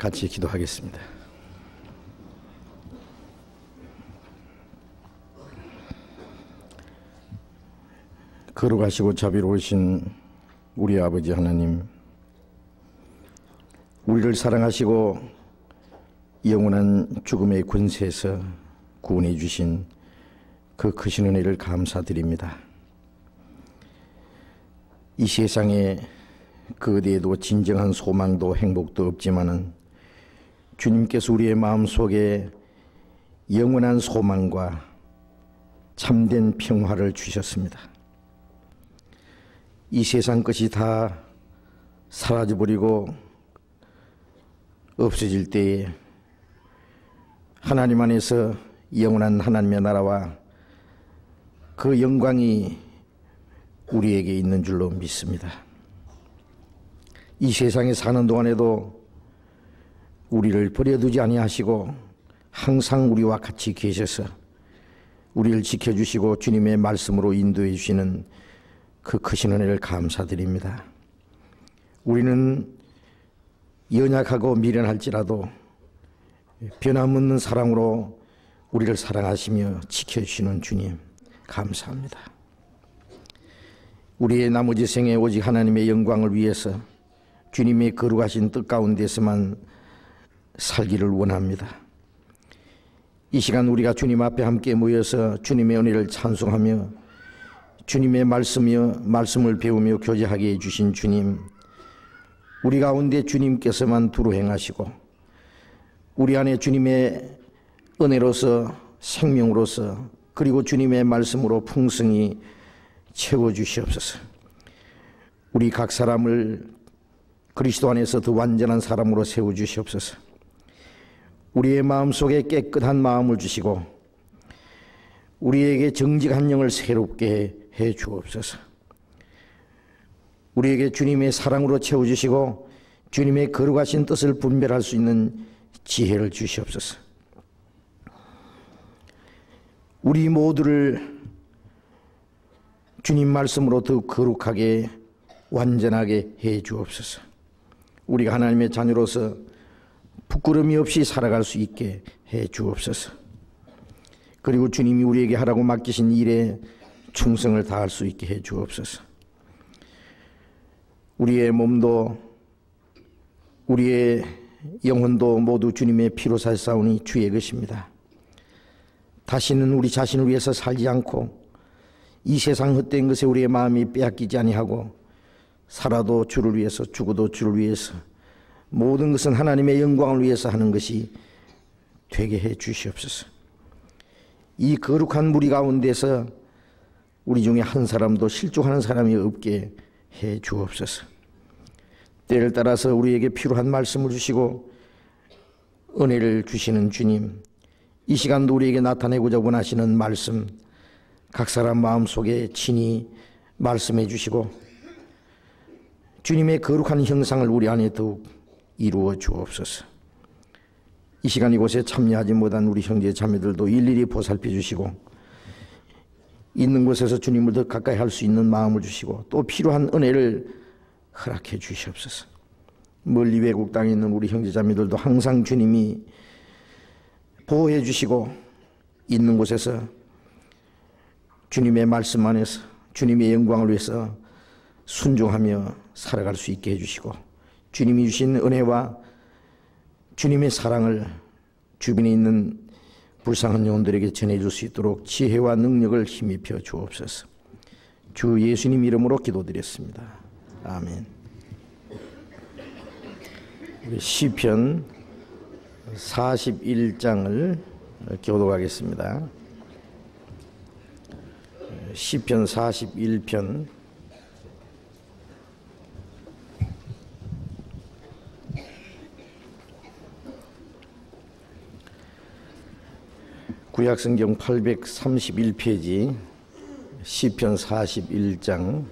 같이 기도하겠습니다. 거룩하시고 자비로우신 우리 아버지 하나님, 우리를 사랑하시고 영원한 죽음의 권세에서 구원해 주신 그 크신 은혜를 감사드립니다. 이 세상에 그 어디에도 진정한 소망도 행복도 없지만은 주님께서 우리의 마음속에 영원한 소망과 참된 평화를 주셨습니다. 이 세상 것이 다 사라져버리고 없어질 때에 하나님 안에서 영원한 하나님의 나라와 그 영광이 우리에게 있는 줄로 믿습니다. 이 세상에 사는 동안에도 우리를 버려두지 아니하시고 항상 우리와 같이 계셔서 우리를 지켜주시고 주님의 말씀으로 인도해 주시는 그 크신 은혜를 감사드립니다. 우리는 연약하고 미련할지라도 변함없는 사랑으로 우리를 사랑하시며 지켜주시는 주님 감사합니다. 우리의 나머지 생에 오직 하나님의 영광을 위해서 주님의 거룩하신 뜻 가운데서만 살기를 원합니다. 이 시간 우리가 주님 앞에 함께 모여서 주님의 은혜를 찬송하며 주님의 말씀을 배우며 교제하게 해주신 주님, 우리 가운데 주님께서만 두루 행하시고 우리 안에 주님의 은혜로서 생명으로서 그리고 주님의 말씀으로 풍성히 채워주시옵소서. 우리 각 사람을 그리스도 안에서 더 완전한 사람으로 세워주시옵소서. 우리의 마음속에 깨끗한 마음을 주시고 우리에게 정직한 영을 새롭게 해 주옵소서. 우리에게 주님의 사랑으로 채워주시고 주님의 거룩하신 뜻을 분별할 수 있는 지혜를 주시옵소서. 우리 모두를 주님 말씀으로 더욱 거룩하게 완전하게 해 주옵소서. 우리가 하나님의 자녀로서 부끄러움이 없이 살아갈 수 있게 해 주옵소서. 그리고 주님이 우리에게 하라고 맡기신 일에 충성을 다할 수 있게 해 주옵소서. 우리의 몸도 우리의 영혼도 모두 주님의 피로 샀사오니 주의 것입니다. 다시는 우리 자신을 위해서 살지 않고 이 세상 헛된 것에 우리의 마음이 빼앗기지 아니하고 살아도 주를 위해서 죽어도 주를 위해서 모든 것은 하나님의 영광을 위해서 하는 것이 되게 해 주시옵소서. 이 거룩한 무리 가운데서 우리 중에 한 사람도 실족하는 사람이 없게 해 주옵소서. 때를 따라서 우리에게 필요한 말씀을 주시고 은혜를 주시는 주님, 이 시간도 우리에게 나타내고자 원하시는 말씀 각 사람 마음속에 친히 말씀해 주시고 주님의 거룩한 형상을 우리 안에 더욱 이루어 주옵소서. 이 시간 이곳에 참여하지 못한 우리 형제 자매들도 일일이 보살펴 주시고 있는 곳에서 주님을 더 가까이 할 수 있는 마음을 주시고 또 필요한 은혜를 허락해 주시옵소서. 멀리 외국 땅에 있는 우리 형제 자매들도 항상 주님이 보호해 주시고 있는 곳에서 주님의 말씀 안에서 주님의 영광을 위해서 순종하며 살아갈 수 있게 해주시고 주님이 주신 은혜와 주님의 사랑을 주변에 있는 불쌍한 영혼들에게 전해줄 수 있도록 지혜와 능력을 힘입혀 주옵소서. 주 예수님 이름으로 기도드렸습니다. 아멘. 우리 시편 41장을 교독하겠습니다. 시편 41편 구약성경 831페이지 시편 41장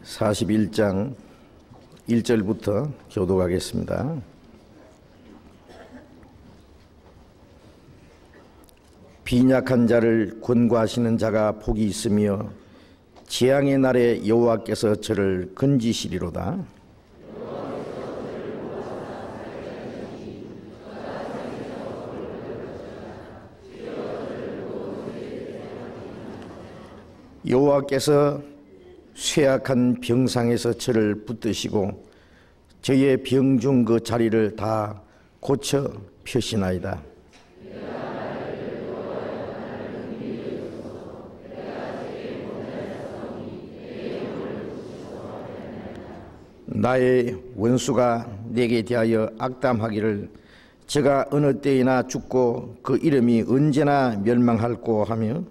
41장 1절부터 교독하겠습니다. 빈약한 자를 권고하시는 자가 복이 있으며 재앙의 날에 여호와께서 저를 건지시리로다. 여호와께서 쇠약한 병상에서 저를 붙드시고 저의 병중 그 자리를 다 고쳐 펴시나이다. 나의 원수가 내게 대하여 악담하기를 저가 어느 때이나 죽고 그 이름이 언제나 멸망할꼬 하며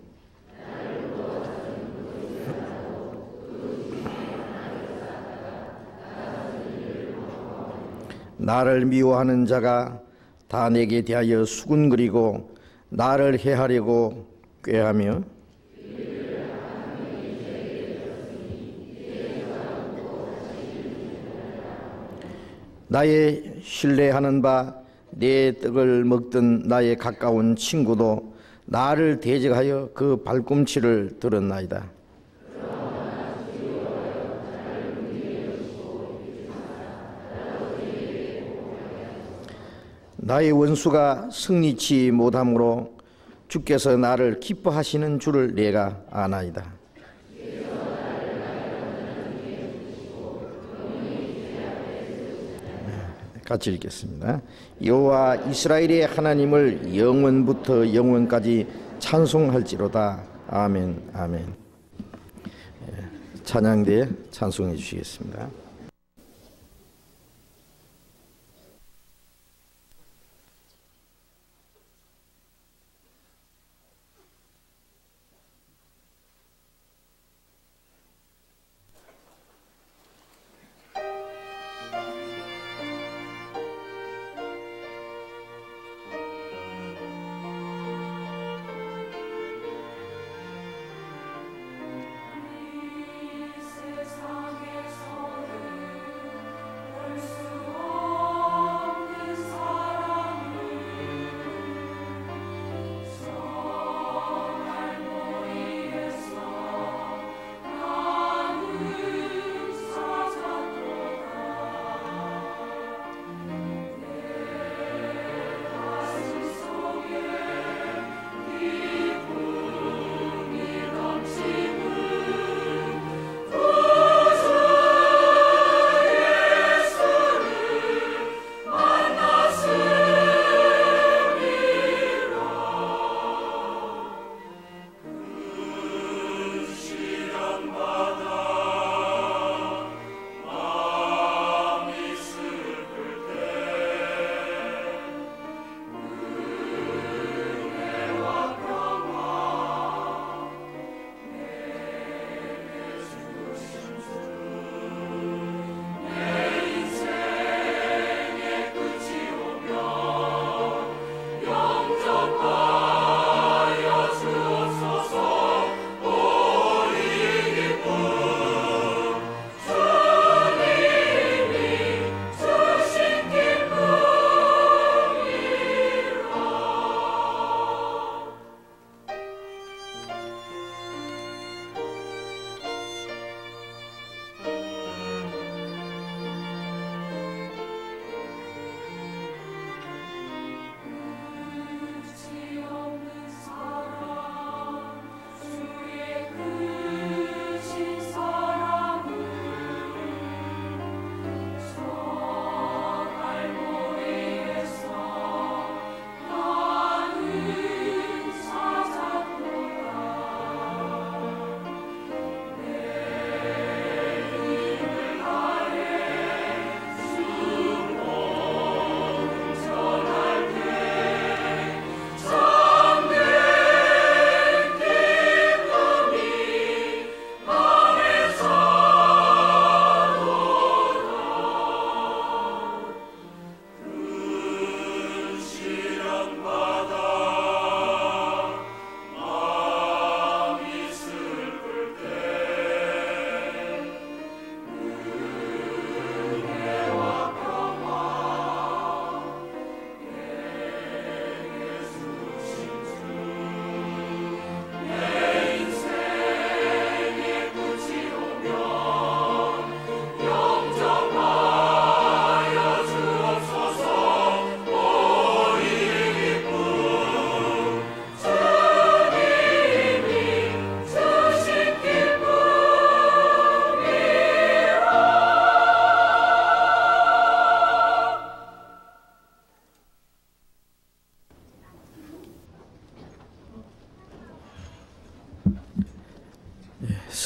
나를 미워하는 자가 다 내게 대하여 수군거리고 나를 해하려고 꾀하며 나의 신뢰하는 바 내 떡을 먹던 나의 가까운 친구도 나를 대적하여 그 발꿈치를 들었나이다. 나의 원수가 승리치 못함으로 주께서 나를 기뻐하시는 줄을 내가 아나이다. 같이 읽겠습니다. 여호와 이스라엘의 하나님을 영원부터 영원까지 찬송할지로다. 아멘. 아멘. 찬양대에 찬송해 주시겠습니다. 세상에서는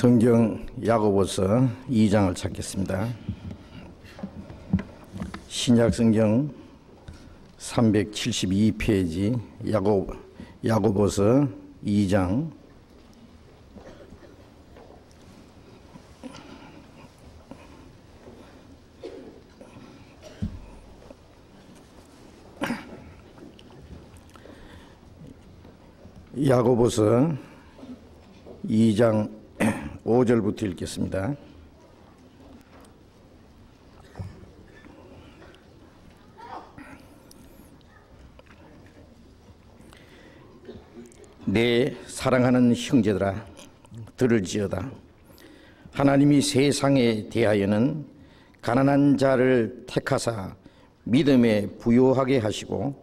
성경 야고보서 2장을 찾겠습니다. 신약 성경 372페이지 야고보서 2장 야고보서 2장 5절부터 읽겠습니다. 내 사랑하는 형제들아, 들을지어다. 하나님이 세상에 대하여는 가난한 자를 택하사 믿음에 부요하게 하시고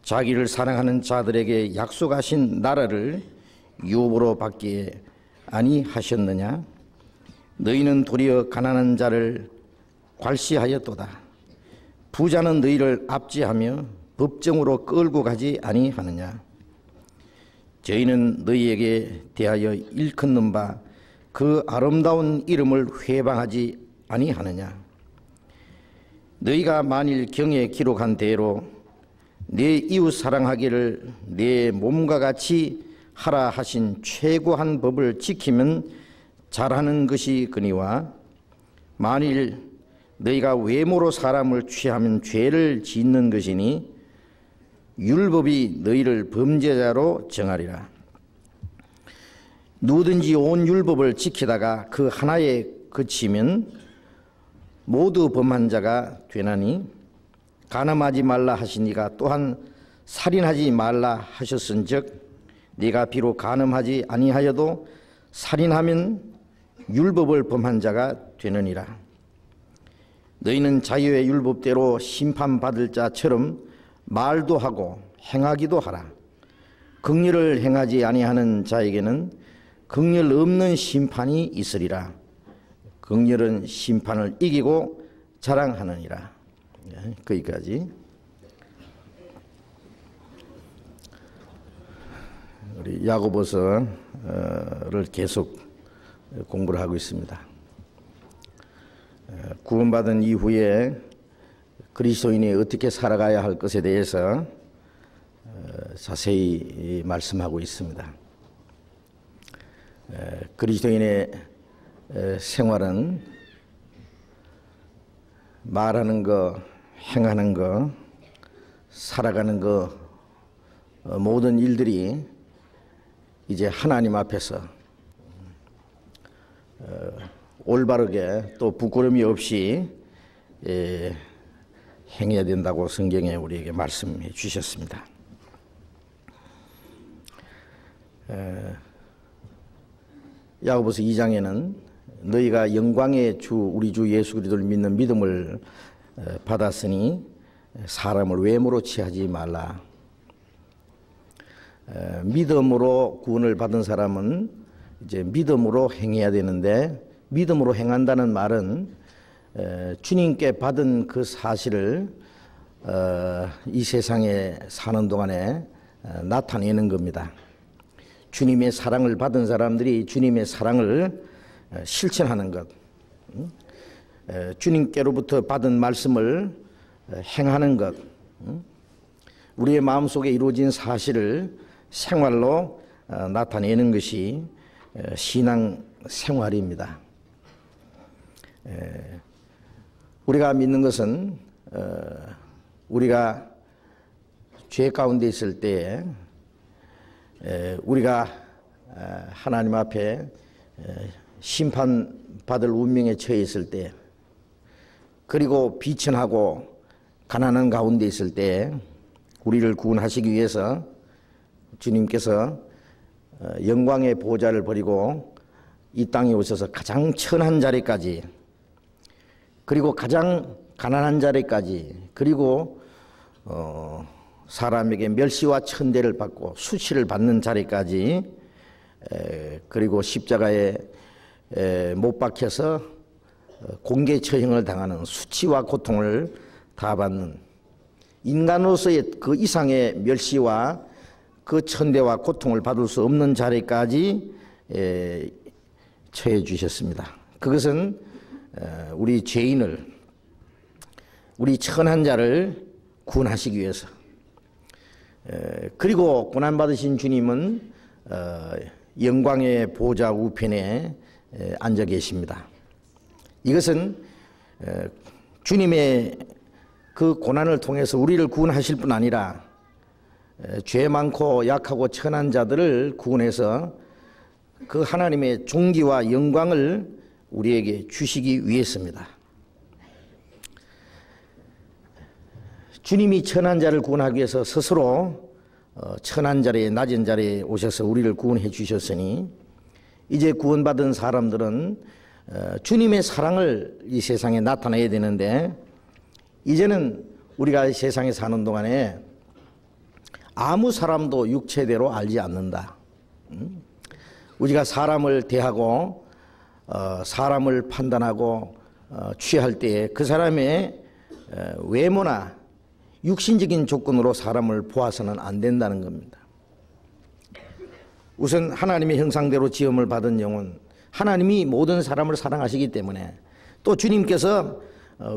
자기를 사랑하는 자들에게 약속하신 나라를 유업으로 받기에 아니하셨느냐? 너희는 도리어 가난한 자를 괄시하였도다. 부자는 너희를 압제하며 법정으로 끌고 가지 아니하느냐? 저희는 너희에게 대하여 일컫는 바 그 아름다운 이름을 회방하지 아니하느냐? 너희가 만일 경에 기록한 대로 내 이웃 사랑하기를 내 몸과 같이 하라 하신 최고한 법을 지키면 잘하는 것이 거니와 만일 너희가 외모로 사람을 취하면 죄를 짓는 것이니 율법이 너희를 범죄자로 정하리라. 누구든지 온 율법을 지키다가 그 하나에 그치면 모두 범한 자가 되나니 간음하지 말라 하시니가 또한 살인하지 말라 하셨은즉 네가 비록 간음하지 아니하여도 살인하면 율법을 범한 자가 되느니라. 너희는 자유의 율법대로 심판받을 자처럼 말도 하고 행하기도 하라. 긍휼을 행하지 아니하는 자에게는 긍휼 없는 심판이 있으리라. 긍휼은 심판을 이기고 자랑하느니라. 거기까지. 우리 야고보서를 계속 공부를 하고 있습니다. 구원받은 이후에 그리스도인이 어떻게 살아가야 할 것에 대해서 자세히 말씀하고 있습니다. 그리스도인의 생활은 말하는 거, 행하는 거, 살아가는 거, 모든 일들이 이제 하나님 앞에서 올바르게 또 부끄러움이 없이 행해야 된다고 성경에 우리에게 말씀해 주셨습니다. 야고보서 2장에는 너희가 영광의 주 우리 주 예수 그리스도를 믿는 믿음을 받았으니 사람을 외모로 취하지 말라. 믿음으로 구원을 받은 사람은 이제 믿음으로 행해야 되는데, 믿음으로 행한다는 말은 주님께 받은 그 사실을 이 세상에 사는 동안에 나타내는 겁니다. 주님의 사랑을 받은 사람들이 주님의 사랑을 실천하는 것, 주님께로부터 받은 말씀을 행하는 것, 우리의 마음속에 이루어진 사실을 생활로 나타내는 것이 신앙 생활입니다. 우리가 믿는 것은 우리가 죄 가운데 있을 때 우리가 하나님 앞에 심판받을 운명에 처해 있을 때, 그리고 비천하고 가난한 가운데 있을 때 우리를 구원하시기 위해서 주님께서 영광의 보좌를 버리고 이 땅에 오셔서 가장 천한 자리까지, 그리고 가장 가난한 자리까지, 그리고 사람에게 멸시와 천대를 받고 수치를 받는 자리까지, 그리고 십자가에 못 박혀서 공개 처형을 당하는 수치와 고통을 다 받는, 인간으로서의 그 이상의 멸시와 그 천대와 고통을 받을 수 없는 자리까지 처해 주셨습니다. 그것은 우리 죄인을, 우리 천한 자를 구원하시기 위해서, 그리고 고난받으신 주님은 영광의 보좌 우편에 앉아 계십니다. 이것은 주님의 그 고난을 통해서 우리를 구원하실 뿐 아니라 죄 많고 약하고 천한 자들을 구원해서 그 하나님의 존귀와 영광을 우리에게 주시기 위해서입니다. 주님이 천한 자를 구원하기 위해서 스스로 천한 자리에, 낮은 자리에 오셔서 우리를 구원해 주셨으니 이제 구원받은 사람들은 주님의 사랑을 이 세상에 나타내야 되는데, 이제는 우리가 세상에 사는 동안에 아무 사람도 육체대로 알지 않는다. 우리가 사람을 대하고 사람을 판단하고 취할 때에 그 사람의 외모나 육신적인 조건으로 사람을 보아서는 안 된다는 겁니다. 우선 하나님의 형상대로 지음을 받은 영혼, 하나님이 모든 사람을 사랑하시기 때문에, 또 주님께서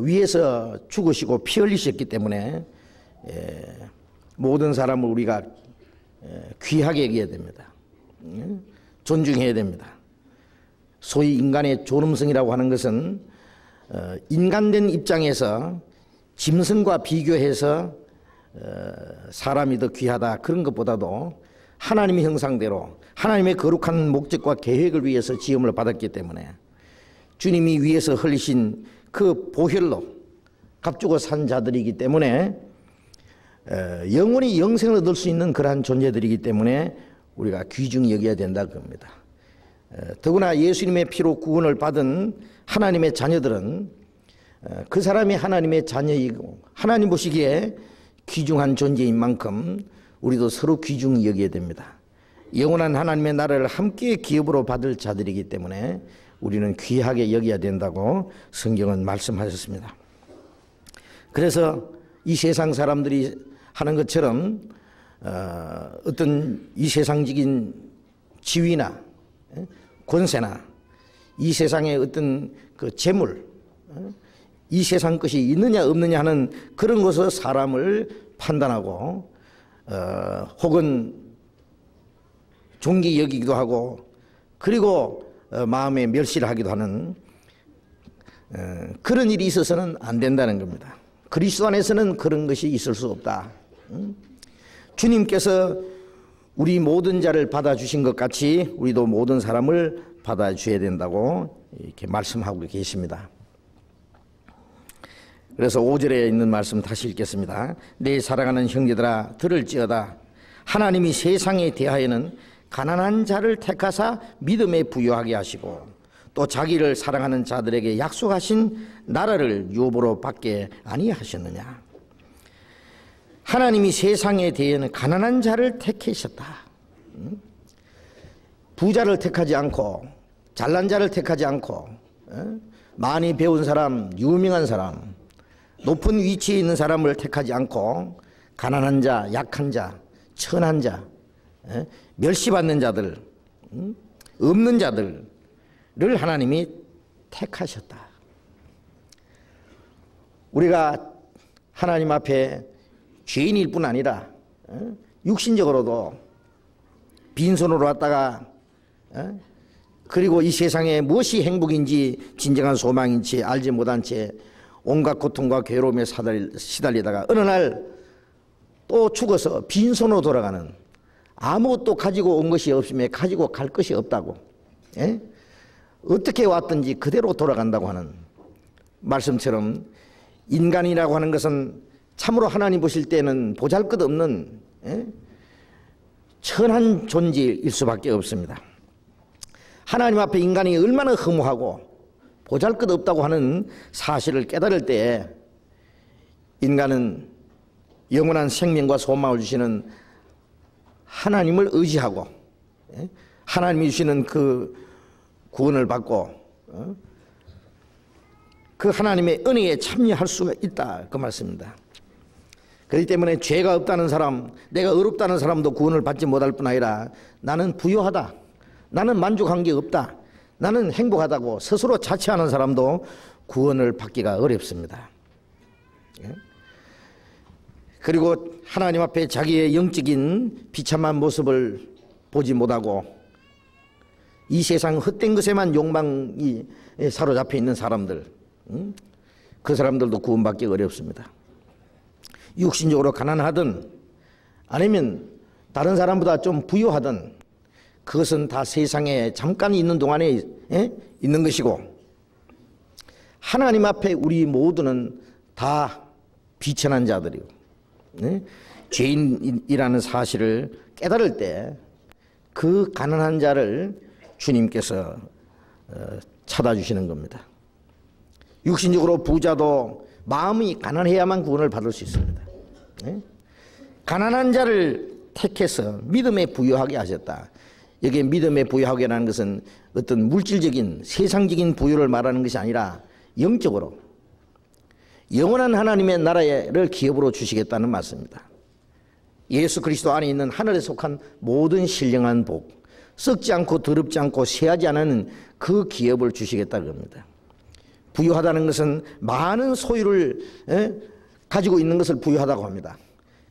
위에서 죽으시고 피 흘리셨기 때문에 모든 사람을 우리가 귀하게 여겨야 됩니다. 존중해야 됩니다. 소위 인간의 존엄성이라고 하는 것은 인간된 입장에서 짐승과 비교해서 사람이 더 귀하다 그런 것보다도 하나님의 형상대로 하나님의 거룩한 목적과 계획을 위해서 지음을 받았기 때문에 주님이 위에서 흘리신 그 보혈로 값주고 산 자들이기 때문에 영원히 영생을 얻을 수 있는 그러한 존재들이기 때문에 우리가 귀중히 여겨야 된다 그럽니다. 더구나 예수님의 피로 구원을 받은 하나님의 자녀들은 그 사람이 하나님의 자녀이고 하나님 보시기에 귀중한 존재인 만큼 우리도 서로 귀중히 여겨야 됩니다. 영원한 하나님의 나라를 함께 기업으로 받을 자들이기 때문에 우리는 귀하게 여겨야 된다고 성경은 말씀하셨습니다. 그래서 이 세상 사람들이 하는 것처럼 어떤 이 세상적인 지위나 권세나 이 세상의 어떤 그 재물, 이 세상 것이 있느냐 없느냐 하는 그런 것으로 사람을 판단하고 혹은 존귀 여기기도 하고 그리고 마음에 멸시를 하기도 하는 그런 일이 있어서는 안 된다는 겁니다. 그리스도 안에서는 그런 것이 있을 수 없다. 주님께서 우리 모든 자를 받아주신 것 같이 우리도 모든 사람을 받아줘야 된다고 이렇게 말씀하고 계십니다. 그래서 5절에 있는 말씀 다시 읽겠습니다. 내 사랑하는 형제들아 들을지어다. 하나님이 세상에 대하여는 가난한 자를 택하사 믿음에 부유하게 하시고 또 자기를 사랑하는 자들에게 약속하신 나라를 유업으로 받게 아니하셨느냐. 하나님이 세상에 대해는 가난한 자를 택하셨다. 부자를 택하지 않고 잘난 자를 택하지 않고 많이 배운 사람, 유명한 사람, 높은 위치에 있는 사람을 택하지 않고 가난한 자, 약한 자, 천한 자, 멸시받는 자들, 없는 자들을 하나님이 택하셨다. 우리가 하나님 앞에 죄인일 뿐 아니라 육신적으로도 빈손으로 왔다가 그리고 이 세상에 무엇이 행복인지 진정한 소망인지 알지 못한 채 온갖 고통과 괴로움에 시달리다가 어느 날 또 죽어서 빈손으로 돌아가는, 아무것도 가지고 온 것이 없으며 가지고 갈 것이 없다고, 어떻게 왔든지 그대로 돌아간다고 하는 말씀처럼 인간이라고 하는 것은 참으로 하나님 보실 때는 보잘것없는 천한 존재일 수밖에 없습니다. 하나님 앞에 인간이 얼마나 허무하고 보잘것없다고 하는 사실을 깨달을 때에 인간은 영원한 생명과 소망을 주시는 하나님을 의지하고 하나님이 주시는 그 구원을 받고 그 하나님의 은혜에 참여할 수가 있다 그 말씀입니다. 그렇기 때문에 죄가 없다는 사람, 내가 어렵다는 사람도 구원을 받지 못할 뿐 아니라 나는 부유하다, 나는 만족한 게 없다, 나는 행복하다고 스스로 자처하는 사람도 구원을 받기가 어렵습니다. 그리고 하나님 앞에 자기의 영적인 비참한 모습을 보지 못하고 이 세상 헛된 것에만 욕망이 사로잡혀 있는 사람들, 그 사람들도 구원받기 어렵습니다. 육신적으로 가난하든 아니면 다른 사람보다 좀 부유하든 그것은 다 세상에 잠깐 있는 동안에 있는 것이고, 하나님 앞에 우리 모두는 다 비천한 자들이고, 죄인이라는 사실을 깨달을 때 그 가난한 자를 주님께서 찾아주시는 겁니다. 육신적으로 부자도 마음이 가난해야만 구원을 받을 수 있습니다. 가난한 자를 택해서 믿음에 부유하게 하셨다. 여기에 믿음에 부유하게라는 것은 어떤 물질적인 세상적인 부유를 말하는 것이 아니라 영적으로 영원한 하나님의 나라를 기업으로 주시겠다는 말씀입니다. 예수 그리스도 안에 있는 하늘에 속한 모든 신령한 복, 썩지 않고 더럽지 않고 쇠하지 않은 그 기업을 주시겠다는 겁니다. 부유하다는 것은 많은 소유를 가지고 있는 것을 부유하다고 합니다.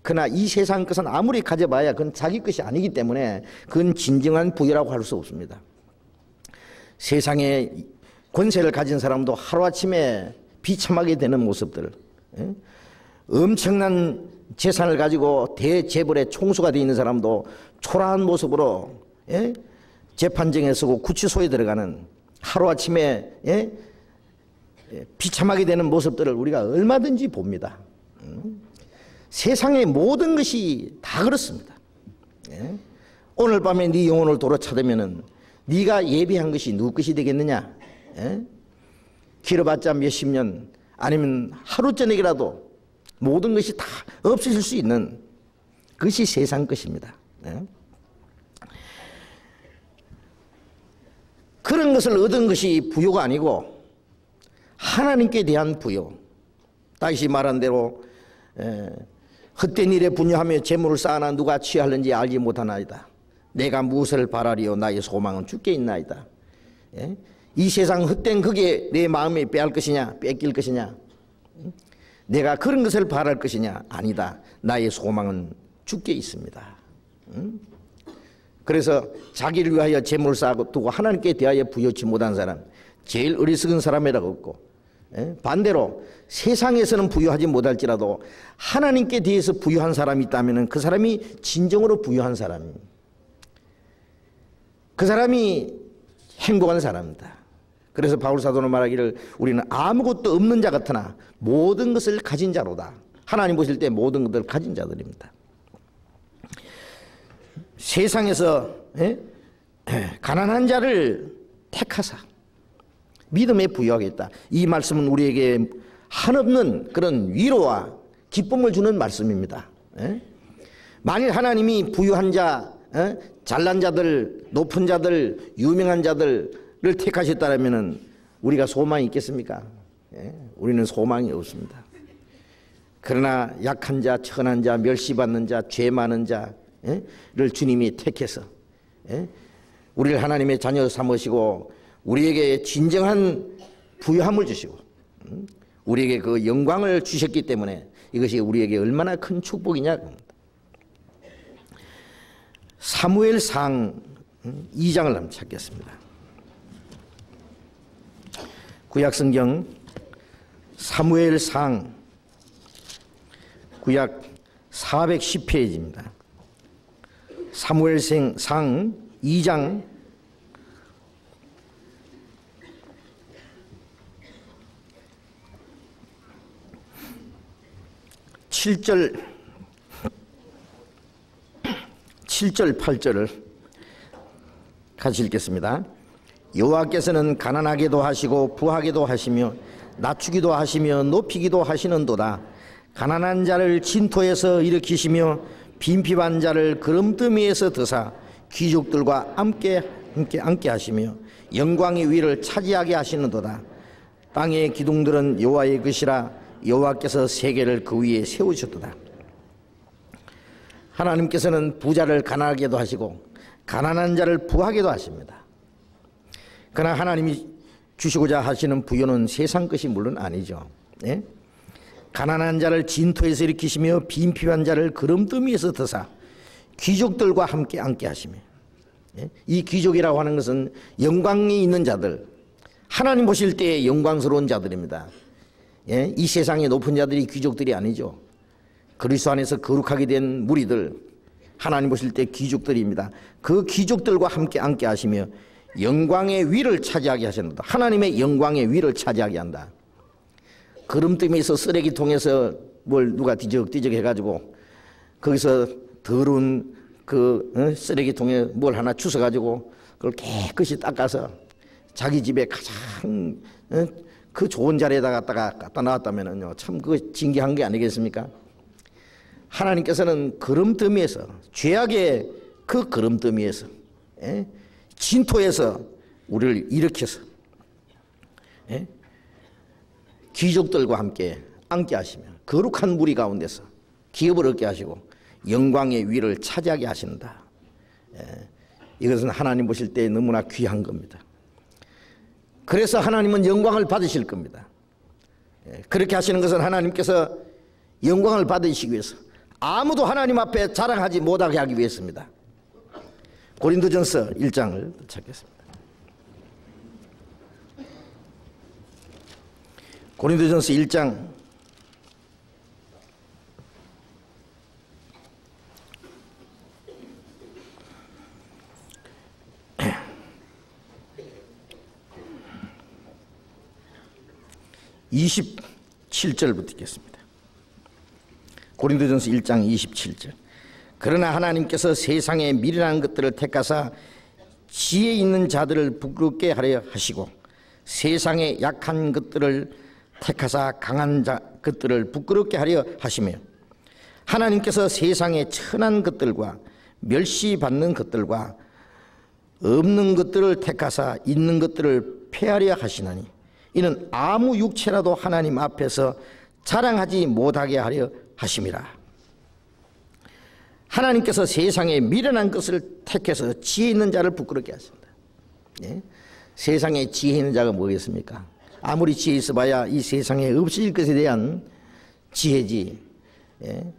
그러나 이 세상 것은 아무리 가져봐야 그건 자기 것이 아니기 때문에 그건 진정한 부유라고 할 수 없습니다. 세상에 권세를 가진 사람도 하루아침에 비참하게 되는 모습들, 엄청난 재산을 가지고 대재벌의 총수가 되어 있는 사람도 초라한 모습으로 재판정에 서고 구치소에 들어가는 하루아침에 비참하게 되는 모습들을 우리가 얼마든지 봅니다. 세상의 모든 것이 다 그렇습니다. 오늘 밤에 네 영혼을 도로 찾으면은 네가 예비한 것이 누구 것이 되겠느냐? 길어봤자 몇십 년 아니면 하루 저녁이라도 모든 것이 다 없어질 수 있는 그것이 세상 것입니다. 그런 것을 얻은 것이 부요가 아니고 하나님께 대한 부요. 다시 말한 대로 헛된 일에 분유하며 재물을 쌓아나 누가 취하는지 알지 못하나이다. 내가 무엇을 바라리요 나의 소망은 주께 있나이다. 이 세상 헛된 그게 내 마음에 빼앗을 것이냐 뺏길 것이냐, 내가 그런 것을 바랄 것이냐, 아니다. 나의 소망은 주께 있습니다. 그래서 자기를 위하여 재물을 쌓아두고 하나님께 대하여 부여치 못한 사람, 제일 어리석은 사람이라고 했고, 반대로 세상에서는 부유하지 못할지라도 하나님께 대해서 부유한 사람이 있다면 그 사람이 진정으로 부유한 사람입니다. 그 사람이 행복한 사람입니다. 그래서 바울 사도는 말하기를 우리는 아무것도 없는 자 같으나 모든 것을 가진 자로다. 하나님 보실 때 모든 것을 가진 자들입니다. 세상에서 가난한 자를 택하사 믿음에 부여하겠다. 이 말씀은 우리에게 한없는 그런 위로와 기쁨을 주는 말씀입니다. 만일 하나님이 부유한 자, 잘난 자들, 높은 자들, 유명한 자들을 택하셨다면 우리가 소망이 있겠습니까? 우리는 소망이 없습니다. 그러나 약한 자, 천한 자, 멸시받는 자, 죄 많은 자를 주님이 택해서 우리를 하나님의 자녀 삼으시고 우리에게 진정한 부유함을 주시고 우리에게 그 영광을 주셨기 때문에 이것이 우리에게 얼마나 큰 축복이냐. 사무엘상 2장을 한번 찾겠습니다. 구약성경 사무엘상 구약 410페이지입니다. 사무엘상 2장 7절 8절을 같이 읽겠습니다. 여호와께서는 가난하게도 하시고 부하게도 하시며 낮추기도 하시며 높이기도 하시는도다. 가난한 자를 진토에서 일으키시며 빈핍한 자를 구름더미에서 드사 귀족들과 함께 앉게 하시며 영광의 위를 차지하게 하시는도다. 땅의 기둥들은 여호와의 것이라 여호와께서 세계를 그 위에 세우셨도다. 하나님께서는 부자를 가난하게도 하시고 가난한 자를 부하게도 하십니다. 그러나 하나님이 주시고자 하시는 부요는 세상 것이 물론 아니죠. 예? 가난한 자를 진토에서 일으키시며 빈필요한 자를 그름더미에서 드사 귀족들과 함께 앉게 하시며, 예? 이 귀족이라고 하는 것은 영광이 있는 자들, 하나님 보실 때의 영광스러운 자들입니다. 예? 이 세상의 높은 자들이 귀족들이 아니죠. 그리스도 안에서 거룩하게 된 무리들, 하나님 보실 때 귀족들입니다. 그 귀족들과 함께 앉게 하시며 영광의 위를 차지하게 하신다. 하나님의 영광의 위를 차지하게 한다. 그름더미에서 쓰레기통에서 뭘 누가 뒤적뒤적 해가지고 거기서 더러운 그 쓰레기통에 뭘 하나 주워가지고 그걸 깨끗이 닦아서 자기 집에 가장 그 좋은 자리에다 갖다 놨다면은요, 참 그거 징계한 게 아니겠습니까? 하나님께서는 그름더미에서, 죄악의 그 그름더미에서, 예? 진토에서 우리를 일으켜서, 예? 귀족들과 함께 앉게 하시며 거룩한 무리 가운데서 기업을 얻게 하시고 영광의 위를 차지하게 하신다. 예. 이것은 하나님 보실 때 너무나 귀한 겁니다. 그래서 하나님은 영광을 받으실 겁니다. 예. 그렇게 하시는 것은 하나님께서 영광을 받으시기 위해서, 아무도 하나님 앞에 자랑하지 못하게 하기 위해서입니다. 고린도전서 1장을 찾겠습니다. 고린도전서 1장 27절부터 읽겠습니다. 고린도전서 1장 27절. 그러나 하나님께서 세상의 미련한 것들을 택하사 지혜 있는 자들을 부끄럽게 하려 하시고 세상의 약한 것들을 택하사 강한 것들을 부끄럽게 하려 하시며 하나님께서 세상의 천한 것들과 멸시받는 것들과 없는 것들을 택하사 있는 것들을 폐하려 하시나니 이는 아무 육체라도 하나님 앞에서 자랑하지 못하게 하려 하심이라. 하나님께서 세상에 미련한 것을 택해서 지혜 있는 자를 부끄럽게 하신다. 예? 세상에 지혜 있는 자가 뭐겠습니까? 아무리 지혜 있어 봐야 이 세상에 없어질 것에 대한 지혜지. 예?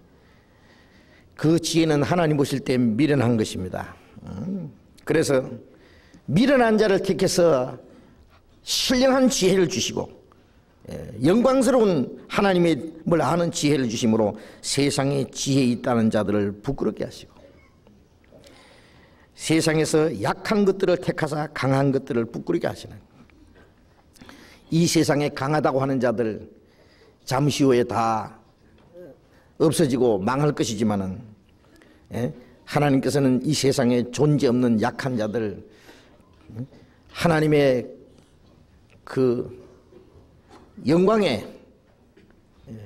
그 지혜는 하나님 보실 때 미련한 것입니다. 그래서 미련한 자를 택해서 신령한 지혜를 주시고 영광스러운 하나님의 뭘 아는 지혜를 주심으로 세상에 지혜 있다는 자들을 부끄럽게 하시고 세상에서 약한 것들을 택하사 강한 것들을 부끄럽게 하시는, 이 세상에 강하다고 하는 자들 잠시 후에 다 없어지고 망할 것이지만은 하나님께서는 이 세상에 존재 없는 약한 자들, 하나님의 그 영광에,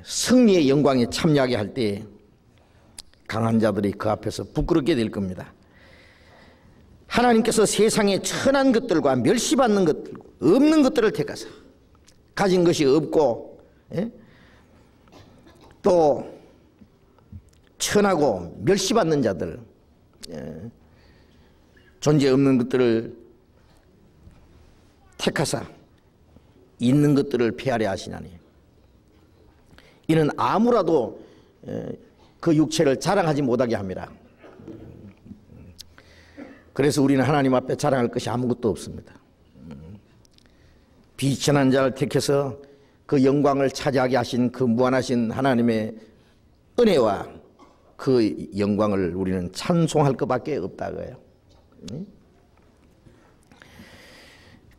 승리의 영광에 참여하게 할 때 강한 자들이 그 앞에서 부끄럽게 될 겁니다. 하나님께서 세상의 천한 것들과 멸시받는 것들, 없는 것들을 택하사 가진 것이 없고 또 천하고 멸시받는 자들, 존재 없는 것들을 택하사 있는 것들을 폐하려 하시나니 이는 아무라도 그 육체를 자랑하지 못하게 합니다. 그래서 우리는 하나님 앞에 자랑할 것이 아무것도 없습니다. 비천한 자를 택해서 그 영광을 차지하게 하신 그 무한하신 하나님의 은혜와 그 영광을 우리는 찬송할 것밖에 없다고요.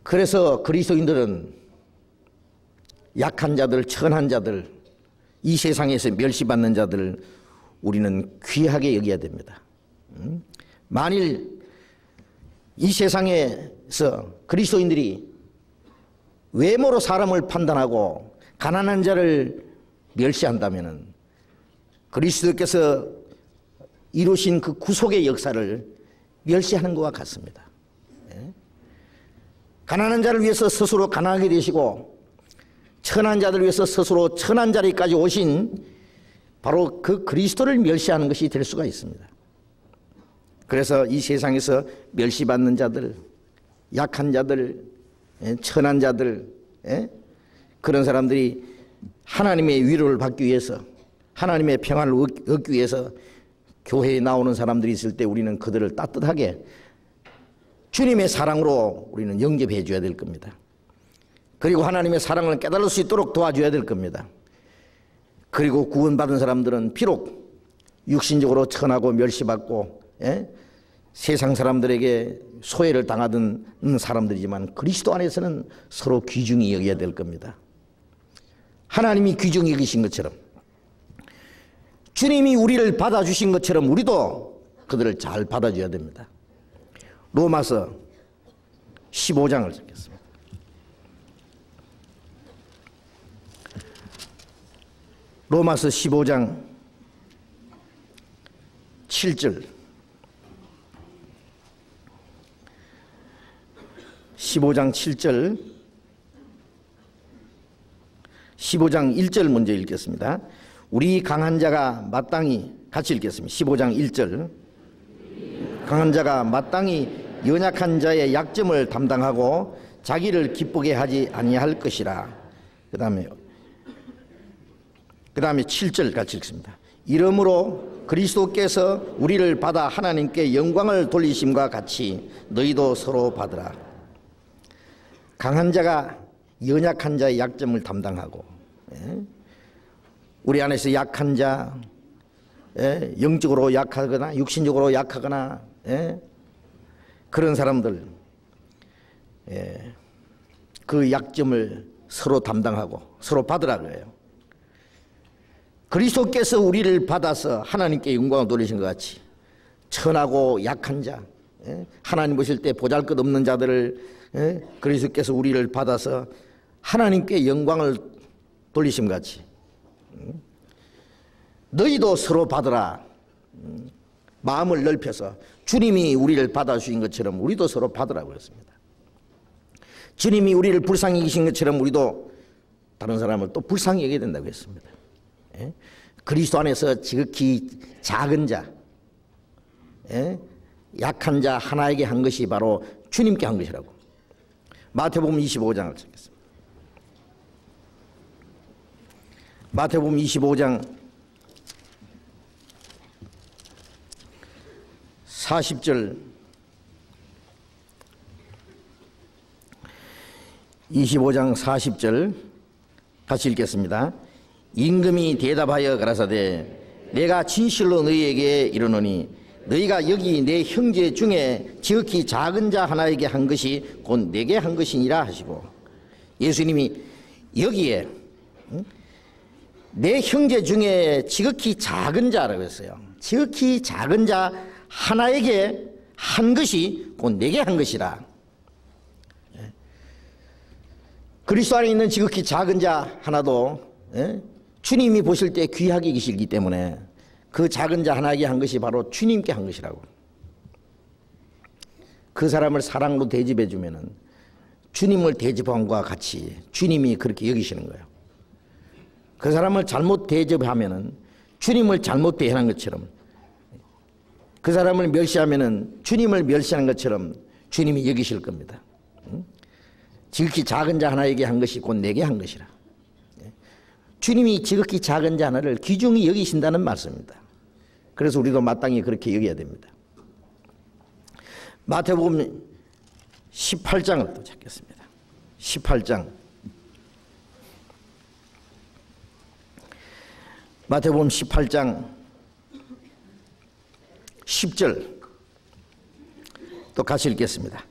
그래서 그리스도인들은 약한 자들, 천한 자들, 이 세상에서 멸시받는 자들을 우리는 귀하게 여겨야 됩니다. 만일 이 세상에서 그리스도인들이 외모로 사람을 판단하고 가난한 자를 멸시한다면 그리스도께서 이루신 그 구속의 역사를 멸시하는 것과 같습니다. 가난한 자를 위해서 스스로 가난하게 되시고 천한 자들을 위해서 스스로 천한 자리까지 오신 바로 그 그리스도를 멸시하는 것이 될 수가 있습니다. 그래서 이 세상에서 멸시받는 자들, 약한 자들, 천한 자들, 그런 사람들이 하나님의 위로를 받기 위해서, 하나님의 평안을 얻기 위해서 교회에 나오는 사람들이 있을 때 우리는 그들을 따뜻하게 주님의 사랑으로 우리는 영접해 줘야 될 겁니다. 그리고 하나님의 사랑을 깨달을 수 있도록 도와줘야 될 겁니다. 그리고 구원받은 사람들은 비록 육신적으로 천하고 멸시받고 세상 사람들에게 소외를 당하던 사람들이지만 그리스도 안에서는 서로 귀중히 여겨야 될 겁니다. 하나님이 귀중히 여기신 것처럼, 주님이 우리를 받아주신 것처럼 우리도 그들을 잘 받아줘야 됩니다. 로마서 15장을 읽겠습니다. 로마서 15장 7절, 15장 7절, 15장 1절 먼저 읽겠습니다. 우리 강한 자가 마땅히, 같이 읽겠습니다. 15장 1절. 강한 자가 마땅히 연약한 자의 약점을 담당하고 자기를 기쁘게 하지 아니할 것이라. 그 다음에 7절 같이 읽습니다. 이러므로 그리스도께서 우리를 받아 하나님께 영광을 돌리심과 같이 너희도 서로 받으라. 강한 자가 연약한 자의 약점을 담당하고, 우리 안에서 약한 자, 영적으로 약하거나 육신적으로 약하거나 그런 사람들, 그 약점을 서로 담당하고 서로 받으라 그래요. 그리스도께서 우리를 받아서 하나님께 영광을 돌리신 것 같이 천하고 약한 자, 하나님 보실 때 보잘것없는 자들을 그리스도께서 우리를 받아서 하나님께 영광을 돌리심 같이 너희도 서로 받으라. 마음을 넓혀서 주님이 우리를 받아주신 것처럼 우리도 서로 받으라고 했습니다. 주님이 우리를 불쌍히 여기신 것처럼 우리도 다른 사람을 또 불쌍히 여겨야 된다고 했습니다. 그리스도 안에서 지극히 작은 자, 약한 자 하나에게 한 것이 바로 주님께 한 것이라고. 마태복음 25장을 읽겠습니다. 마태복음 25장 40절, 25장 40절 같이 읽겠습니다. 임금이 대답하여 가라사대 내가 진실로 너희에게 이르노니 너희가 여기 내 형제 중에 지극히 작은 자 하나에게 한 것이 곧 내게 한 것이니라 하시고, 예수님이 여기에 내 형제 중에 지극히 작은 자라고 했어요. 지극히 작은 자 하나에게 한 것이 곧 내게 한 것이라. 그리스도 안에 있는 지극히 작은 자 하나도 주님이 보실 때 귀하게 계시기 때문에 그 작은 자 하나에게 한 것이 바로 주님께 한 것이라고. 그 사람을 사랑으로 대접해 주면은 주님을 대접한 것과 같이 주님이 그렇게 여기시는 거예요. 그 사람을 잘못 대접하면은 주님을 잘못 대하는 것처럼, 그 사람을 멸시하면은 주님을 멸시하는 것처럼 주님이 여기실 겁니다. 지극히 작은 자 하나에게 한 것이 곧 내게 한 것이라. 주님이 지극히 작은 자 하나를 귀중히 여기신다는 말씀입니다. 그래서 우리도 마땅히 그렇게 여겨야 됩니다. 마태복음 18장을 또 찾겠습니다. 18장. 마태복음 18장 10절 또 같이 읽겠습니다.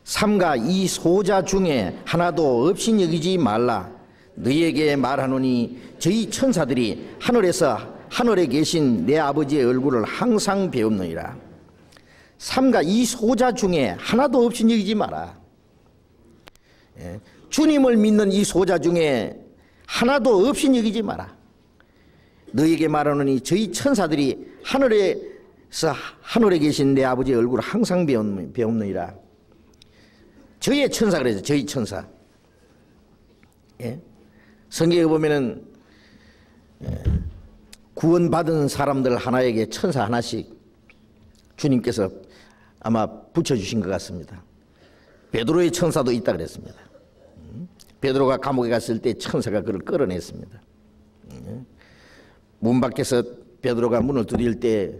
삼가 이 소자 중에 하나도 없인 여기지 말라. 너희에게 말하노니 저희 천사들이 하늘에 계신 내 아버지의 얼굴을 항상 배웁느니라. 삼가 이 소자 중에 하나도 없인 여기지 마라. 주님을 믿는 이 소자 중에 하나도 없인 여기지 마라. 너희에게 말하노니 저희 천사들이 하늘에 계신 내 아버지의 얼굴을 항상 배웁느니라. 저희의 천사 그래서 저희 천사. 성경에 보면은 구원받은 사람들 하나에게 천사 하나씩 주님께서 아마 붙여주신 것 같습니다. 베드로의 천사도 있다 그랬습니다. 베드로가 감옥에 갔을 때 천사가 그를 끌어냈습니다. 문 밖에서 베드로가 문을 두드릴 때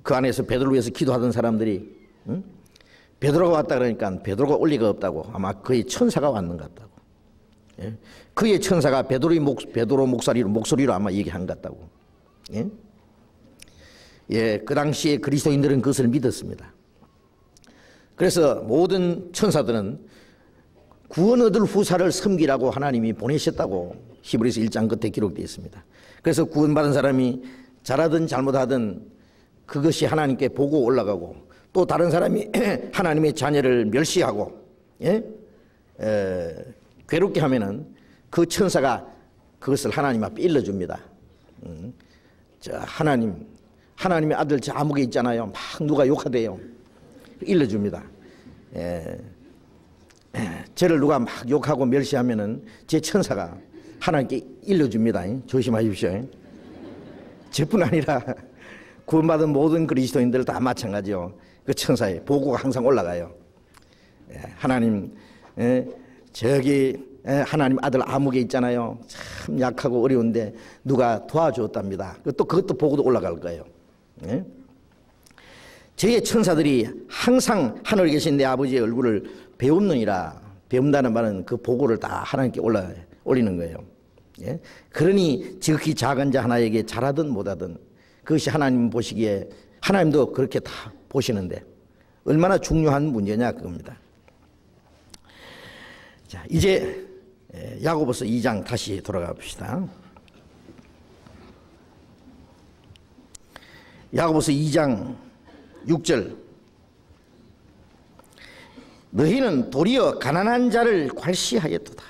그 안에서 베드로를 위해서 기도하던 사람들이 베드로가 왔다 그러니까 베드로가 올 리가 없다고, 아마 그의 천사가 왔는 것 같다고. 그의 천사가 베드로 목소리로 아마 얘기한 것 같다고. 그 당시에 그리스도인들은 그것을 믿었습니다. 그래서 모든 천사들은 구원 얻을 후사를 섬기라고 하나님이 보내셨다고 히브리서 1장 끝에 기록되어 있습니다. 그래서 구원받은 사람이 잘하든 잘못하든 그것이 하나님께 보고 올라가고, 또 다른 사람이 하나님의 자녀를 멸시하고 괴롭게 하면은 그 천사가 그것을 하나님 앞에 일러줍니다. 하나님의 아들 저 암흑에 있잖아요. 막 누가 욕하대요. 일러줍니다. 저를 누가 막 욕하고 멸시하면은 제 천사가 하나님께 일러줍니다. 조심하십시오. 저뿐 아니라 구원받은 모든 그리스도인들 다 마찬가지요. 그 천사의 보고가 항상 올라가요. 하나님, 저기 하나님 아들 암흑에 있잖아요. 참 약하고 어려운데 누가 도와주었답니다. 또 그것도 보고도 올라갈 거예요. 저의 천사들이 항상 하늘에 계신 내 아버지의 얼굴을 배움느니라. 배운다는 말은 그 보고를 다 하나님께 올리는 거예요. 그러니 지극히 작은 자 하나에게 잘하든 못하든 그것이 하나님 보시기에, 하나님도 그렇게 다 보시는데 얼마나 중요한 문제냐 그겁니다. 자, 이제 야고보서 2장 다시 돌아가 봅시다. 야고보서 2장 6절. 너희는 도리어 가난한 자를 괄시하였도다.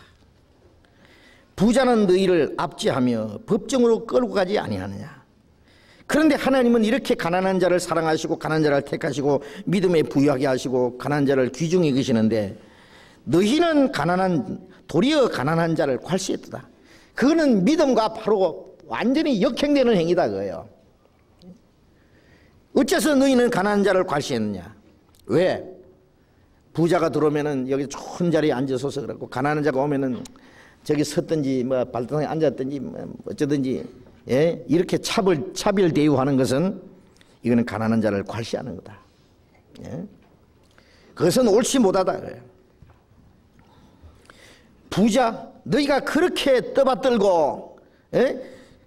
부자는 너희를 압제하며 법정으로 끌고 가지 아니하느냐. 그런데 하나님은 이렇게 가난한 자를 사랑하시고 가난한 자를 택하시고 믿음에 부유하게 하시고 가난한 자를 귀중히 여기시는데, 너희는 도리어 가난한 자를 괄시했도다. 그거는 믿음과 바로 완전히 역행되는 행위다 그거예요. 어째서 너희는 가난한 자를 괄시했느냐? 왜? 부자가 들어오면은 여기 좋은 자리에 앉아서서 그렇고, 가난한 자가 오면은 저기 섰든지 뭐 발등에 앉았든지 뭐 어쩌든지, 이렇게 차별 대우하는 것은 이거는 가난한 자를 괄시하는 거다. 그것은 옳지 못하다 그래요. 부자, 너희가 그렇게 떠받들고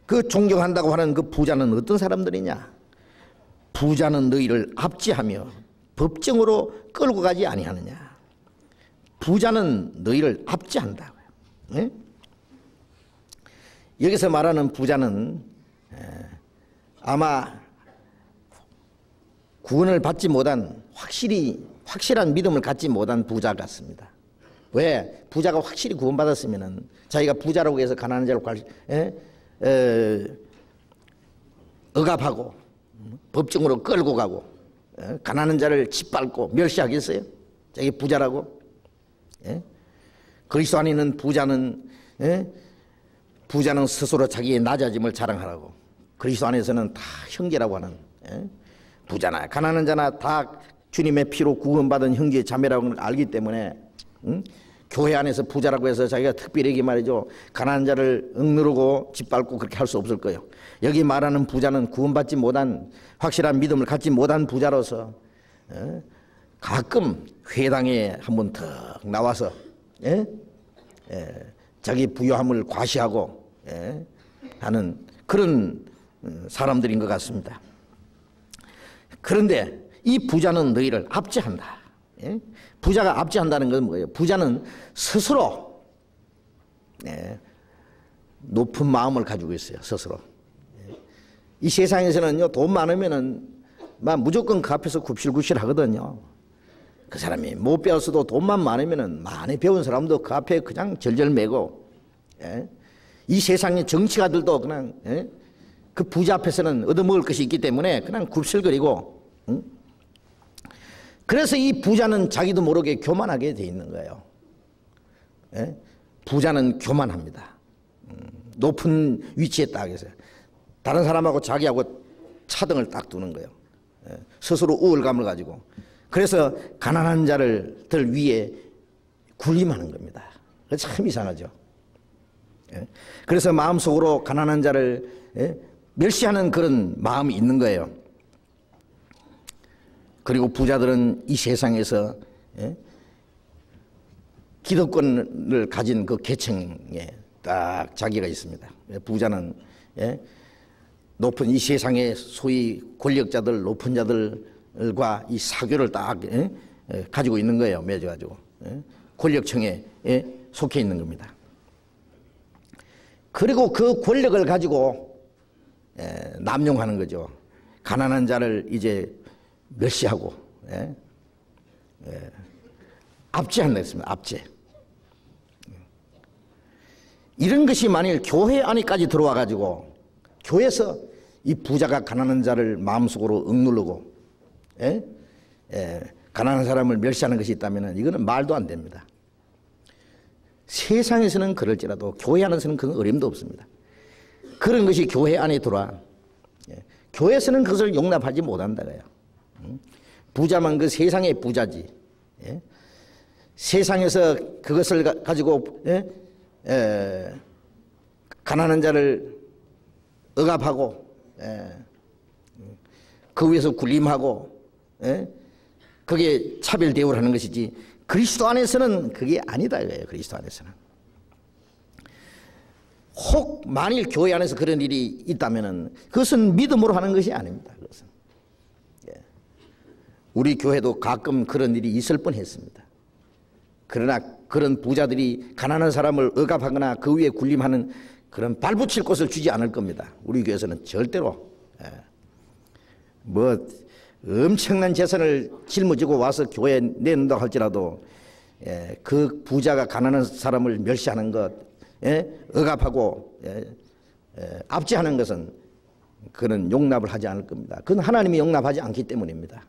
그 존경한다고 하는 그 부자는 어떤 사람들이냐? 부자는 너희를 압제하며 법정으로 끌고 가지 아니하느냐. 부자는 너희를 압제한다고요. 여기서 말하는 부자는 아마 구원을 받지 못한, 확실한 믿음을 갖지 못한 부자 같습니다. 왜? 부자가 확실히 구원받았으면은 자기가 부자라고 해서 가난한 자를 억압하고 법정으로 끌고 가고 가난한 자를 짓밟고 멸시하겠어요? 자기 부자라고? 그리스도 안에 있는 부자는 스스로 자기의 낮아짐을 자랑하라고. 그리스도 안에서는 다 형제라고 하는, 부자나 가난한 자나 다 주님의 피로 구원받은 형제 자매라고 알기 때문에 교회 안에서 부자라고 해서 자기가 특별히 말이죠, 가난한 자를 억누르고 짓밟고 그렇게 할 수 없을 거예요. 여기 말하는 부자는 구원받지 못한, 확실한 믿음을 갖지 못한 부자로서 가끔 회당에 한번 턱 나와서 자기 부유함을 과시하고 하는 그런 사람들인 것 같습니다. 그런데 이 부자는 너희를 압제한다. 부자가 압제한다는 건 뭐예요? 부자는 스스로 높은 마음을 가지고 있어요. 스스로. 이 세상에서는요, 돈 많으면은 무조건 그 앞에서 굽실굽실 하거든요. 그 사람이 못 배웠어도 돈만 많으면은 많이 배운 사람도 그 앞에 그냥 절절매고, 이 세상의 정치가들도 그냥 그 부자 앞에서는 얻어먹을 것이 있기 때문에 그냥 굽실거리고, 그래서 이 부자는 자기도 모르게 교만하게 돼 있는 거예요. 부자는 교만합니다. 높은 위치에 딱 있어요. 다른 사람하고 자기하고 차등을 딱 두는 거예요. 스스로 우월감을 가지고. 그래서 가난한 자들 위에 군림하는 겁니다. 참 이상하죠. 그래서 마음속으로 가난한 자를 멸시하는 그런 마음이 있는 거예요. 그리고 부자들은 이 세상에서 기득권을 가진 그 계층에 딱 자기가 있습니다. 부자는 높은 이 세상의 소위 권력자들, 높은 자들과 이 사교를 딱 가지고 있는 거예요. 맺어가지고 권력층에 속해 있는 겁니다. 그리고 그 권력을 가지고 남용하는 거죠. 가난한 자를 이제 멸시하고 압제한다 했습니다. 압제. 이런 것이 만일 교회 안에까지 들어와 가지고 교회에서 이 부자가 가난한 자를 마음속으로 억누르고 가난한 사람을 멸시하는 것이 있다면 이거는 말도 안 됩니다. 세상에서는 그럴지라도 교회 안에서는 그런 어림도 없습니다. 그런 것이 교회 안에 들어와 교회에서는 그것을 용납하지 못한다고요. 부자만 그 세상의 부자지. 세상에서 그것을 가지고 가난한 자를 억압하고 그 위에서 군림하고 그게 차별 대우를 하는 것이지 그리스도 안에서는 그게 아니다 이거예요. 그리스도 안에서는. 혹 만일 교회 안에서 그런 일이 있다면은 그것은 믿음으로 하는 것이 아닙니다. 그것은. 우리 교회도 가끔 그런 일이 있을 뻔했습니다. 그러나 그런 부자들이 가난한 사람을 억압하거나 그 위에 군림하는 그런 발붙일 곳을 주지 않을 겁니다. 우리 교회에서는 절대로 뭐 엄청난 재산을 짊어지고 와서 교회에 내놓는다고 할지라도 그 부자가 가난한 사람을 멸시하는 것, 억압하고 압제하는 것은 그는 용납을 하지 않을 겁니다. 그건 하나님이 용납하지 않기 때문입니다.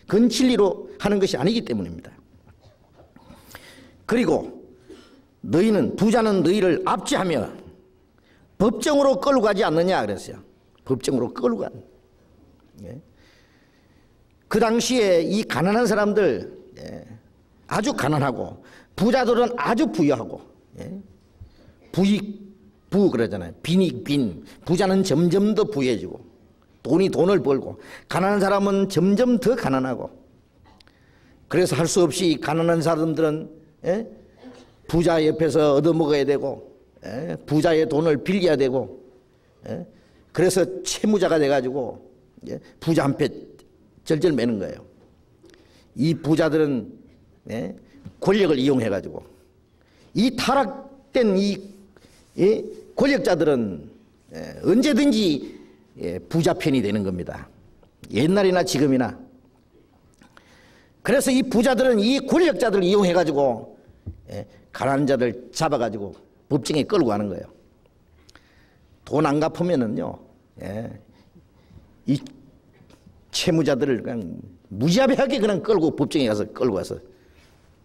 그건 진리로 하는 것이 아니기 때문입니다. 그리고 너희는 부자는 너희를 압제하며 법정으로 끌고 가지 않느냐 그랬어요. 법정으로 끌고 간. 그 당시에 이 가난한 사람들 아주 가난하고 부자들은 아주 부유하고 부익부 그러잖아요. 빈익 빈. 부자는 점점 더 부유해지고 돈이 돈을 벌고 가난한 사람은 점점 더 가난하고 그래서 할 수 없이 가난한 사람들은 부자 옆에서 얻어먹어야 되고 부자의 돈을 빌려야 되고 그래서 채무자가 돼가지고 부자 한 패 절절 매는 거예요. 이 부자들은 권력을 이용해가지고 이 타락된 이 권력자들은 언제든지 부자 편이 되는 겁니다. 옛날이나 지금이나. 그래서 이 부자들은 이 권력자들을 이용해가지고 가난한 자들 잡아가지고 법정에 끌고 가는 거예요. 돈 안 갚으면은요, 이 채무자들을 그냥 무자비하게 그냥 끌고 법정에 가서 끌고 가서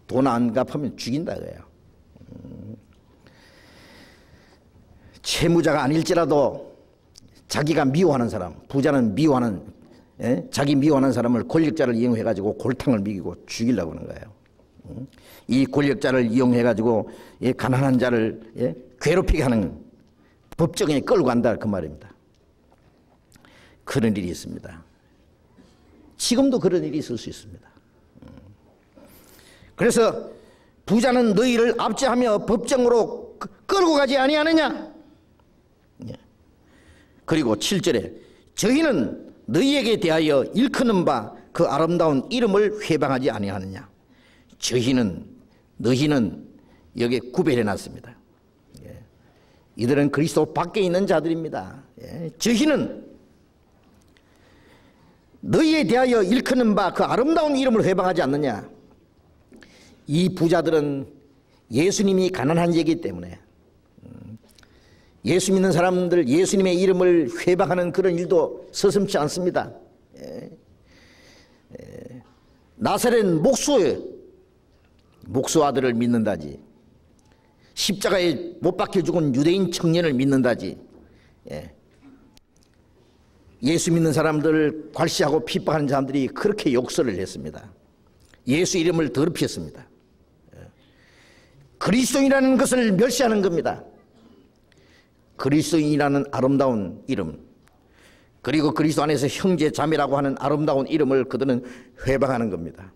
돈 안 갚으면 죽인다 그래요. 채무자가 아닐지라도 자기가 미워하는 사람, 부자는 미워하는, 자기 미워하는 사람을 권력자를 이용해가지고 골탕을 먹이고 죽이려고 하는 거예요. 이 권력자를 이용해가지고 가난한 자를 괴롭히게 하는 법정에 끌고 간다 그 말입니다. 그런 일이 있습니다. 지금도 그런 일이 있을 수 있습니다. 그래서 부자는 너희를 압제하며 법정으로 끌고 가지 아니하느냐. 그리고 7절에 저희는 너희에게 대하여 일컫는 바 그 아름다운 이름을 회방하지 아니하느냐. 저희는 너희는 여기에 구별해 놨습니다. 이들은 그리스도 밖에 있는 자들입니다. 저희는 너희에 대하여 일컫는 바 그 아름다운 이름을 회방하지 않느냐. 이 부자들은 예수님이 가난한 자이기 때문에 예수 믿는 사람들 예수님의 이름을 회방하는 그런 일도 서슴지 않습니다. 나사렛 목수 아들을 믿는다지, 십자가에 못 박혀 죽은 유대인 청년을 믿는다지, 예수 믿는 사람들을 괄시하고 핍박하는 사람들이 그렇게 욕설을 했습니다. 예수 이름을 더럽혔습니다. 그리스도인이라는 것을 멸시하는 겁니다. 그리스도인이라는 아름다운 이름, 그리고 그리스도 안에서 형제 자매라고 하는 아름다운 이름을 그들은 회방하는 겁니다.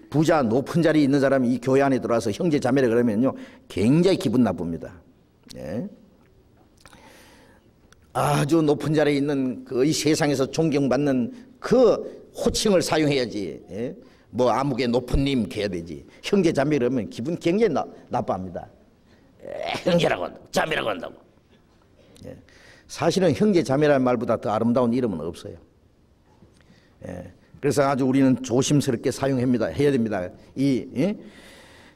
부자 높은 자리에 있는 사람이 이 교회 안에 들어와서 형제 자매라 그러면요 굉장히 기분 나쁩니다. 아주 높은 자리에 있는 그 이 세상에서 존경받는 그 호칭을 사용해야지. 뭐 아무개 높은 님 해야 되지. 형제 자매 그러면 기분 굉장히 나빠합니다. 형제라고 한다고, 자매라고 한다고. 사실은 형제 자매라는 말보다 더 아름다운 이름은 없어요. 그래서 아주 우리는 조심스럽게 해야 됩니다.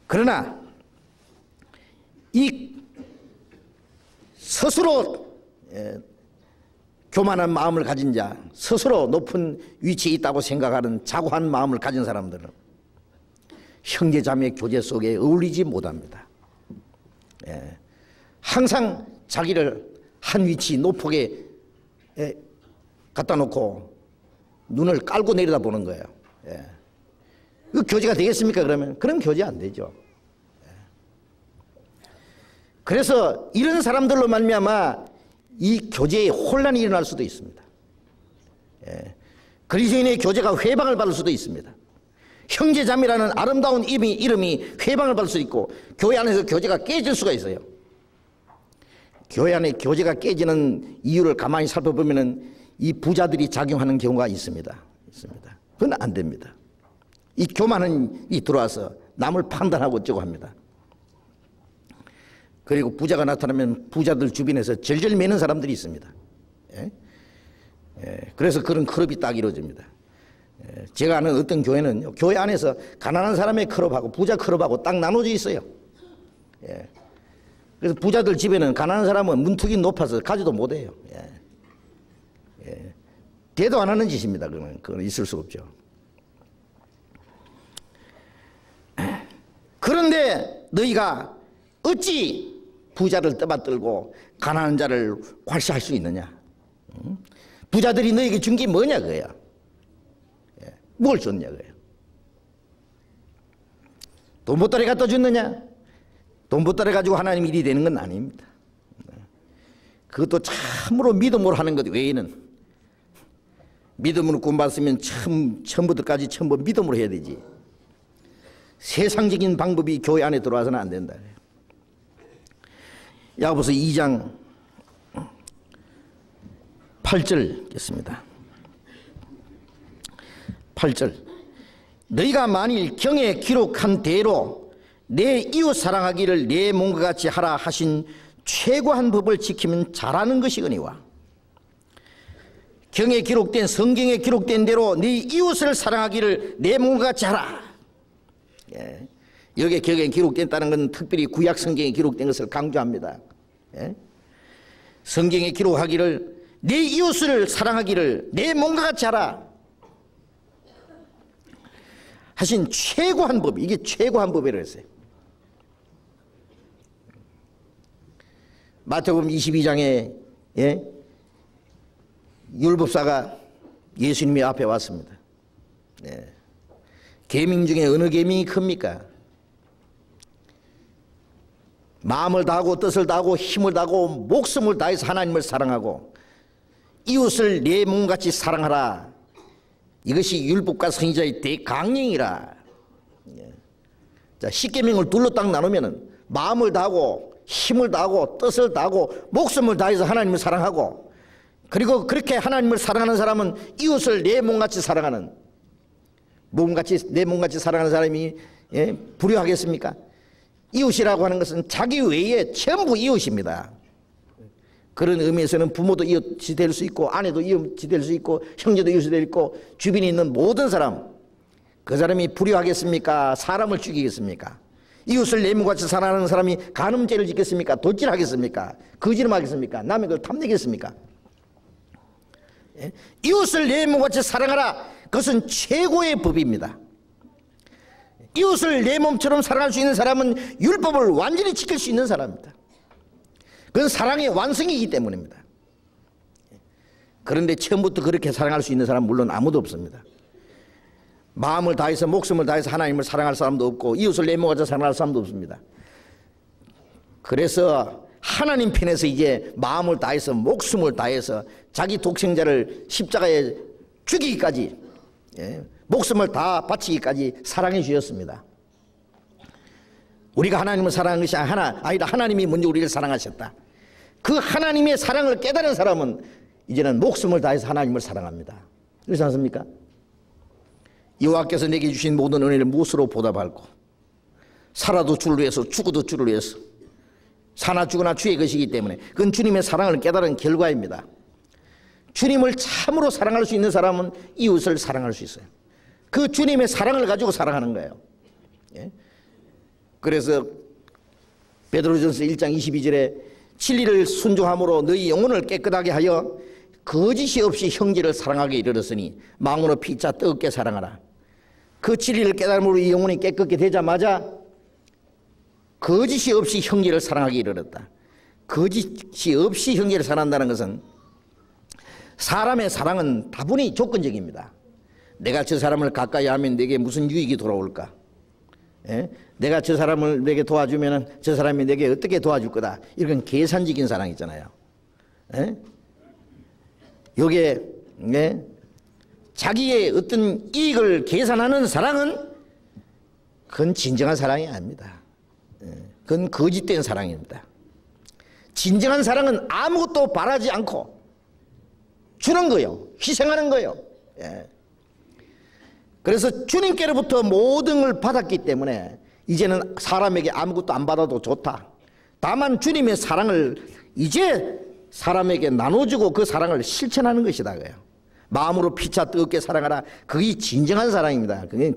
그러나 이 스스로 교만한 마음을 가진 자, 스스로 높은 위치에 있다고 생각하는 자고한 마음을 가진 사람들은 형제 자매 교제 속에 어울리지 못합니다. 항상 자기를 한 위치 높게 갖다 놓고 눈을 깔고 내려다보는 거예요. 그 교제가 되겠습니까? 그러면 그런 교제 안 되죠. 그래서 이런 사람들로 말미암아 이 교제에 혼란이 일어날 수도 있습니다. 그리스도인의 교제가 회방을 받을 수도 있습니다. 형제자매라는 아름다운 이름이 회방을 받을 수 있고 교회 안에서 교제가 깨질 수가 있어요. 교회 안에 교제가 깨지는 이유를 가만히 살펴보면 이 부자들이 작용하는 경우가 있습니다. 그건 안 됩니다. 이 교만이 들어와서 남을 판단하고 어쩌고 합니다. 그리고 부자가 나타나면 부자들 주변에서 절절 매는 사람들이 있습니다. 그래서 그런 클럽이 딱 이루어집니다. 제가 아는 어떤 교회는 교회 안에서 가난한 사람의 클럽하고 부자 클럽하고 딱 나눠져 있어요. 그래서 부자들 집에는 가난한 사람은 문턱이 높아서 가지도 못해요. 대도 안 하는 짓입니다. 그건 있을 수 없죠. 그런데 너희가 어찌 부자를 떠받들고 가난한 자를 괄시할 수 있느냐? 부자들이 너에게 준 게 뭐냐 그거야. 뭘 줬냐 그거야. 돈 보따리 갖다 줬느냐? 돈 보따리 가지고 하나님 일이 되는 건 아닙니다. 그것도 참으로 믿음으로 하는 것 외에는, 믿음으로 구원받았으면 처음부터까지 전부 믿음으로 해야 되지. 세상적인 방법이 교회 안에 들어와서는 안 된다. 야고보서 2장 8절 읽겠습니다. 8절. 너희가 만일 경에 기록한 대로 내 이웃 사랑하기를 내 몸과 같이 하라 하신 최고한 법을 지키면 잘하는 것이거니와. 경에 기록된, 성경에 기록된 대로 네 이웃을 사랑하기를 내 몸과 같이 하라. 여기에 경에 기록됐다는 건 특별히 구약 성경에 기록된 것을 강조합니다. 성경에 기록하기를 내 이웃을 사랑하기를 내 몸과 같이 하라 하신 최고한 법, 이게 최고한 법이라고 했어요. 마태복음 22장에 율법사가 예수님의 앞에 왔습니다. 계명 중에 어느 계명이 큽니까? 마음을 다하고 뜻을 다하고 힘을 다하고 목숨을 다해서 하나님을 사랑하고 이웃을 내 몸같이 사랑하라. 이것이 율법과 선지자의 대강령이라. 자, 십계명을 둘로 딱 나누면은 마음을 다하고 힘을 다하고 뜻을 다하고 목숨을 다해서 하나님을 사랑하고, 그리고 그렇게 하나님을 사랑하는 사람은 이웃을 내 몸같이 사랑하는, 내 몸같이 사랑하는 사람이 불효하겠습니까? 이웃이라고 하는 것은 자기 외에 전부 이웃입니다. 그런 의미에서는 부모도 이웃이 될 수 있고, 아내도 이웃이 될 수 있고, 형제도 이웃이 될 수 있고, 주변에 있는 모든 사람, 그 사람이 불효하겠습니까? 사람을 죽이겠습니까? 이웃을 내 몸같이 사랑하는 사람이 간음죄를 짓겠습니까? 도질하겠습니까? 거짓말하겠습니까? 남의 걸 탐내겠습니까? 이웃을 내 몸같이 사랑하라. 그것은 최고의 법입니다. 이웃을 내 몸처럼 사랑할 수 있는 사람은 율법을 완전히 지킬 수 있는 사람입니다. 그건 사랑의 완성이기 때문입니다. 그런데 처음부터 그렇게 사랑할 수 있는 사람은 물론 아무도 없습니다. 마음을 다해서 목숨을 다해서 하나님을 사랑할 사람도 없고 이웃을 내 몸같이 사랑할 사람도 없습니다. 그래서 하나님 편에서 이제 마음을 다해서 목숨을 다해서 자기 독생자를 십자가에 죽이기까지, 목숨을 다 바치기까지 사랑해 주셨습니다. 우리가 하나님을 사랑한 것이 아니라 하나님이 먼저 우리를 사랑하셨다. 그 하나님의 사랑을 깨달은 사람은 이제는 목숨을 다해서 하나님을 사랑합니다. 그렇지 않습니까? 여호와께서 내게 주신 모든 은혜를 무엇으로 보답할꼬? 살아도 주를 위해서 죽어도 주를 위해서. 사나 죽으나 주의 것이기 때문에 그건 주님의 사랑을 깨달은 결과입니다. 주님을 참으로 사랑할 수 있는 사람은 이웃을 사랑할 수 있어요. 그 주님의 사랑을 가지고 사랑하는 거예요. 그래서 베드로전서 1장 22절에 진리를 순종함으로 너희 영혼을 깨끗하게 하여 거짓이 없이 형제를 사랑하게 이르렀으니 마음으로 피차 뜨겁게 사랑하라. 그 진리를 깨달음으로 이 영혼이 깨끗게 되자마자 거짓이 없이 형제를 사랑하게 이르렀다. 거짓이 없이 형제를 사랑한다는 것은 사람의 사랑은 다분히 조건적입니다. 내가 저 사람을 가까이 하면 내게 무슨 유익이 돌아올까? 내가 저 사람을 내게 도와주면 저 사람이 내게 어떻게 도와줄 거다. 이런 계산적인 사랑 있잖아요. 요게 자기의 어떤 이익을 계산하는 사랑은 그건 진정한 사랑이 아닙니다. 그건 거짓된 사랑입니다. 진정한 사랑은 아무것도 바라지 않고 주는 거예요. 희생하는 거예요. 그래서 주님께로부터 모든 걸 받았기 때문에 이제는 사람에게 아무것도 안 받아도 좋다. 다만 주님의 사랑을 이제 사람에게 나눠주고 그 사랑을 실천하는 것이다. 그래요. 마음으로 피차 뜨겁게 사랑하라. 그게 진정한 사랑입니다. 그게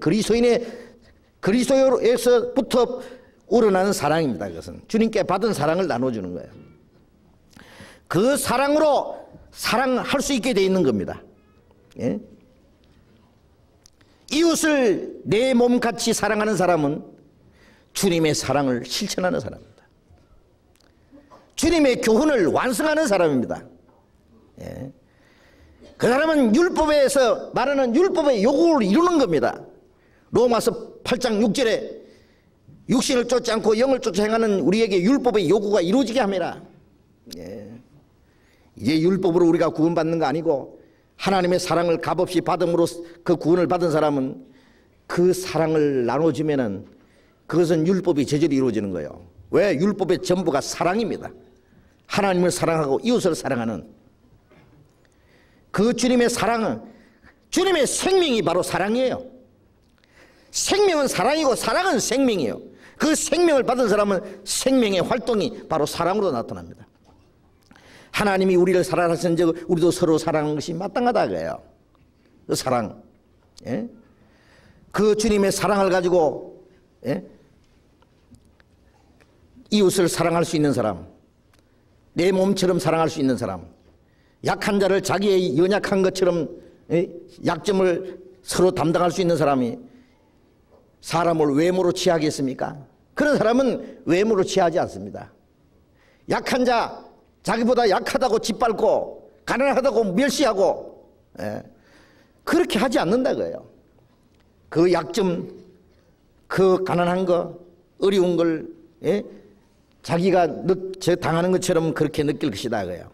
그리스도에서부터 우러나는 사랑입니다. 그것은 주님께 받은 사랑을 나눠주는 거예요. 그 사랑으로 사랑할 수 있게 돼 있는 겁니다. 이웃을 내 몸같이 사랑하는 사람은 주님의 사랑을 실천하는 사람입니다. 주님의 교훈을 완성하는 사람입니다. 그 사람은 율법에서 말하는 율법의 요구를 이루는 겁니다. 로마서 8장 6절에 육신을 쫓지 않고 영을 쫓아 행하는 우리에게 율법의 요구가 이루어지게 합니다. 이제 율법으로 우리가 구원받는 거 아니고 하나님의 사랑을 값없이 받음으로 그 구원을 받은 사람은 그 사랑을 나눠주면은 그것은 율법이 제대로 이루어지는 거예요. 왜? 율법의 전부가 사랑입니다. 하나님을 사랑하고 이웃을 사랑하는 그 주님의 사랑은 주님의 생명이 바로 사랑이에요. 생명은 사랑이고 사랑은 생명이에요. 그 생명을 받은 사람은 생명의 활동이 바로 사랑으로 나타납니다. 하나님이 우리를 사랑하신 적 우리도 서로 사랑하는 것이 마땅하다 그래요. 그 사랑, 그 주님의 사랑을 가지고 이웃을 사랑할 수 있는 사람, 내 몸처럼 사랑할 수 있는 사람, 약한 자를 자기의 연약한 것처럼 약점을 서로 담당할 수 있는 사람이 사람을 외모로 취하겠습니까? 그런 사람은 외모로 취하지 않습니다. 약한 자, 자기보다 약하다고 짓밟고 가난하다고 멸시하고 그렇게 하지 않는다 그래요. 그 약점, 그 가난한 거, 어려운 걸 자기가 당하는 것처럼 그렇게 느낄 것이다 그래요.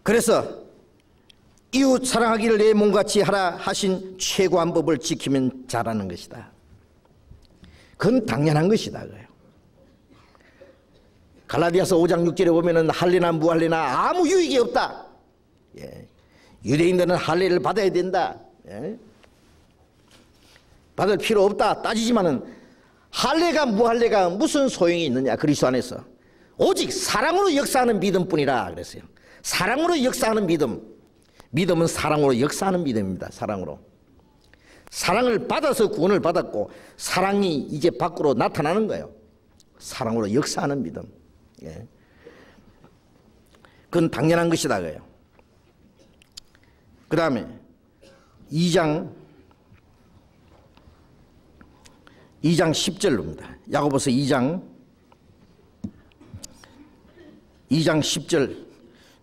그래서 이웃 사랑하기를 내 몸같이 하라 하신 최고한 법을 지키면 잘하는 것이다. 그건 당연한 것이다 그래요. 갈라디아서 5장 6절에 보면은 할례나 무할례나 아무 유익이 없다. 유대인들은 할례를 받아야 된다. 받을 필요 없다 따지지만은 할례가 무할례가 무슨 소용이 있느냐. 그리스도 안에서 오직 사랑으로 역사하는 믿음뿐이라 그랬어요. 사랑으로 역사하는 믿음. 믿음은 사랑으로 역사하는 믿음입니다. 사랑으로. 사랑을 받아서 구원을 받았고 사랑이 이제 밖으로 나타나는 거예요. 사랑으로 역사하는 믿음. 그건 당연한 것이다 그래요. 그 다음에 2장 10절입니다. 야고보서 2장 10절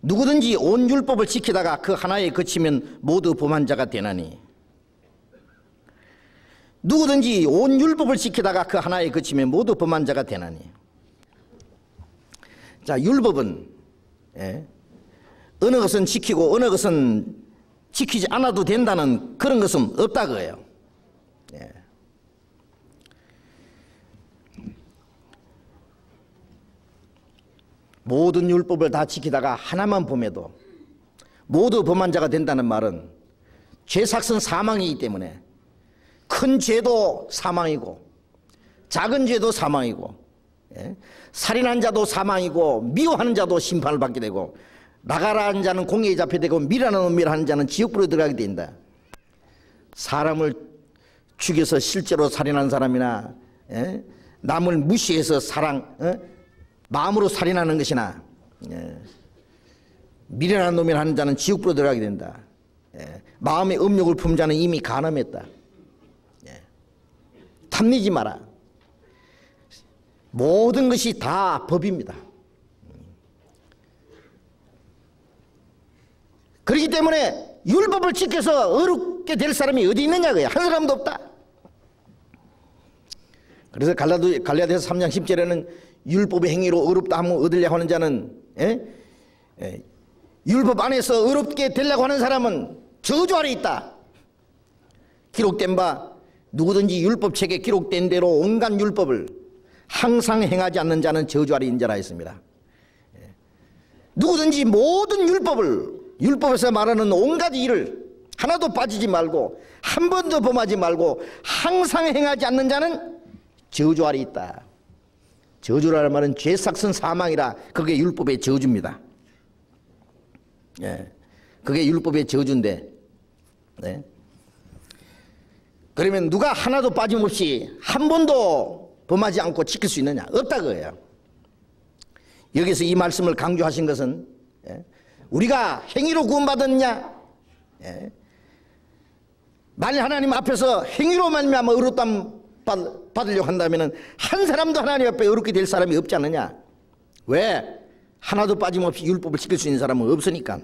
누구든지 온 율법을 지키다가 그 하나에 그치면 모두 범한 자가 되나니. 누구든지 온 율법을 지키다가 그 하나에 그치면 모두 범한 자가 되나니. 자, 율법은 어느 것은 지키고 어느 것은 지키지 않아도 된다는 그런 것은 없다 그거예요. 모든 율법을 다 지키다가 하나만 범해도 모두 범한 자가 된다는 말은 죄삭은 사망이기 때문에 큰 죄도 사망이고 작은 죄도 사망이고 살인한 자도 사망이고 미워하는 자도 심판을 받게 되고 나가라는 자는 공회에 잡혀되고 미라는 놈이라 하는 자는 지옥불에 들어가게 된다. 사람을 죽여서 실제로 살인한 사람이나 남을 무시해서 마음으로 살인하는 것이나 미련한 놈이라 하는 자는 지옥불에 들어가게 된다. 마음의 음욕을 품은 자는 이미 간음했다. 탐내지 마라. 모든 것이 다 법입니다. 그렇기 때문에 율법을 지켜서 어렵게 될 사람이 어디 있느냐고요. 한 사람도 없다. 그래서 갈라디아서 3장 10절에는 율법의 행위로 어렵다 하면 얻으려고 하는 자는 율법 안에서 어렵게 되려고 하는 사람은 저주 아래 있다. 기록된 바 누구든지 율법책에 기록된 대로 온갖 율법을 항상 행하지 않는 자는 저주 아래 있는 자라 했습니다. 누구든지 모든 율법에서 말하는 온갖 일을 하나도 빠지지 말고 한 번도 범하지 말고 항상 행하지 않는 자는 저주 아래 있다. 저주라는 말은 죄삭은 사망이라 그게 율법의 저주입니다. 그게 율법의 저주인데 그러면 누가 하나도 빠짐없이 한 번도 범하지 않고 지킬 수 있느냐? 없다 그거예요. 여기서 이 말씀을 강조하신 것은 우리가 행위로 구원받았느냐? 만일 하나님 앞에서 행위로 말미암아 의롭다함 받으려고 한다면 한 사람도 하나님 앞에 의롭게 될 사람이 없지 않느냐? 왜? 하나도 빠짐없이 율법을 지킬 수 있는 사람은 없으니까.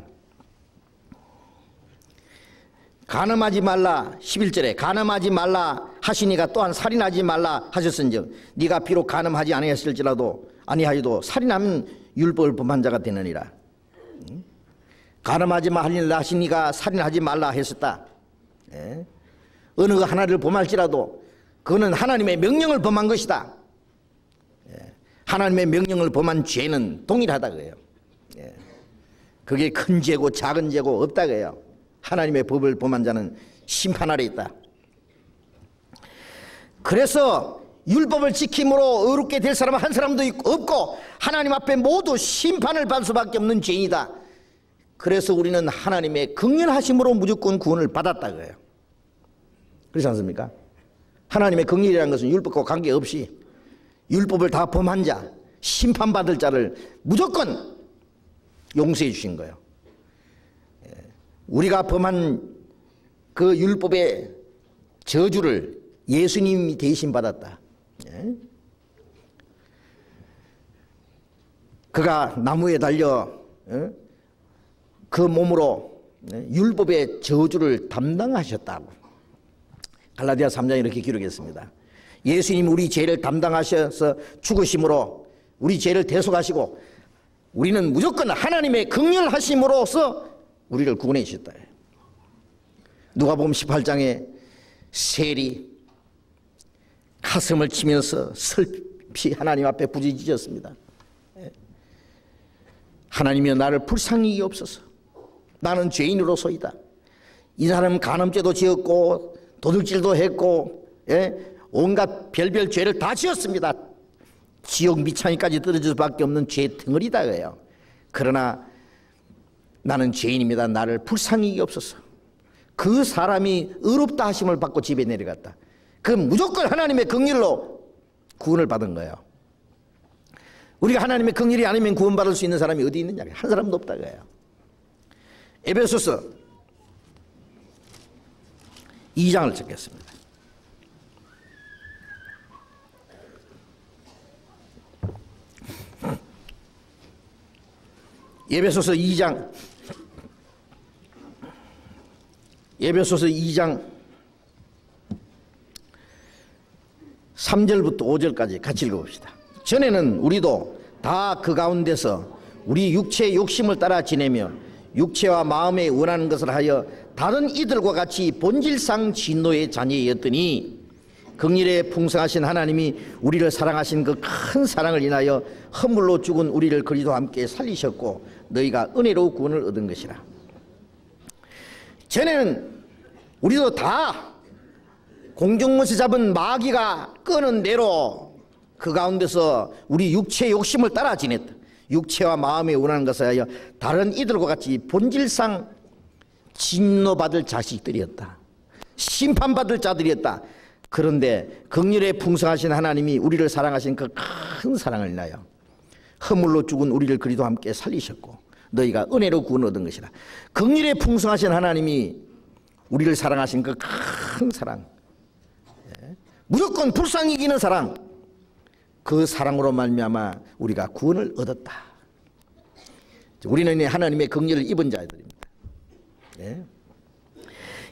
간음하지 말라 11절에 간음하지 말라 하시니가 또한 살인하지 말라 하셨은즉 네가 비록 간음하지 아니하여도 살인하면 율법을 범한 자가 되느니라. 간음하지 말라 하시니가 살인하지 말라 했었다. 어느 하나를 범할지라도 그거는 하나님의 명령을 범한 것이다. 하나님의 명령을 범한 죄는 동일하다 그래요. 그게 큰 죄고 작은 죄고 없다 그래요. 하나님의 법을 범한 자는 심판 아래 있다. 그래서 율법을 지킴으로 의롭게 될 사람은 한 사람도 없고 하나님 앞에 모두 심판을 받을 수밖에 없는 죄인이다. 그래서 우리는 하나님의 긍휼하심으로 무조건 구원을 받았다 그래요. 그렇지 않습니까? 하나님의 긍휼이라는 것은 율법과 관계없이 율법을 다 범한 자, 심판받을 자를 무조건 용서해 주신 거예요. 우리가 범한 그 율법의 저주를 예수님이 대신 받았다. 그가 나무에 달려 그 몸으로 율법의 저주를 담당하셨다고 갈라디아 3장에 이렇게 기록했습니다. 예수님 우리 죄를 담당하셔서 죽으심으로 우리 죄를 대속하시고 우리는 무조건 하나님의 긍휼하심으로써 우리를 구원해 주셨다. 누가복음 18장에 셀이 가슴을 치면서 슬피 하나님 앞에 부르짖었습니다. 하나님이여 나를 불쌍히 여옵소서. 나는 죄인으로서이다. 이 사람은 간음죄도 지었고 도둑질도 했고 온갖 별별 죄를 다 지었습니다. 지옥 미창이까지 떨어질 수밖에 없는 죄 덩어리다 그래요. 그러나 나는 죄인입니다. 나를 불쌍히 여옵소서. 그 사람이 의롭다 하심을 받고 집에 내려갔다. 그 무조건 하나님의 긍휼로 구원을 받은 거예요. 우리가 하나님의 긍휼이 아니면 구원받을 수 있는 사람이 어디 있느냐? 한 사람도 없다 그래요. 에베소서 2장을 찾겠습니다. 에베소서 2장 3절부터 5절까지 같이 읽어봅시다. 전에는 우리도 다 그 가운데서 우리 육체의 욕심을 따라 지내며 육체와 마음에 원하는 것을 하여 다른 이들과 같이 본질상 진노의 자녀였더니 긍휼에 풍성하신 하나님이 우리를 사랑하신 그 큰 사랑을 인하여 허물로 죽은 우리를 그리스도와 함께 살리셨고 너희가 은혜로 구원을 얻은 것이라. 전에는 우리도 다 공중못에 잡은 마귀가 끄는 대로 그 가운데서 우리 육체의 욕심을 따라 지냈다. 육체와 마음에 원하는 것을 하여 다른 이들과 같이 본질상 진노받을 자식들이었다. 심판받을 자들이었다. 그런데 긍휼에 풍성하신 하나님이 우리를 사랑하신 그 큰 사랑을 인하여 허물로 죽은 우리를 그리스도와 함께 살리셨고 너희가 은혜로 구원을 얻은 것이라. 긍휼에 풍성하신 하나님이 우리를 사랑하신 그 큰 사랑, 무조건 불쌍히 이기는 사랑, 그 사랑으로 말미암아 우리가 구원을 얻었다. 우리는 하나님의 긍휼을 입은 자들입니다.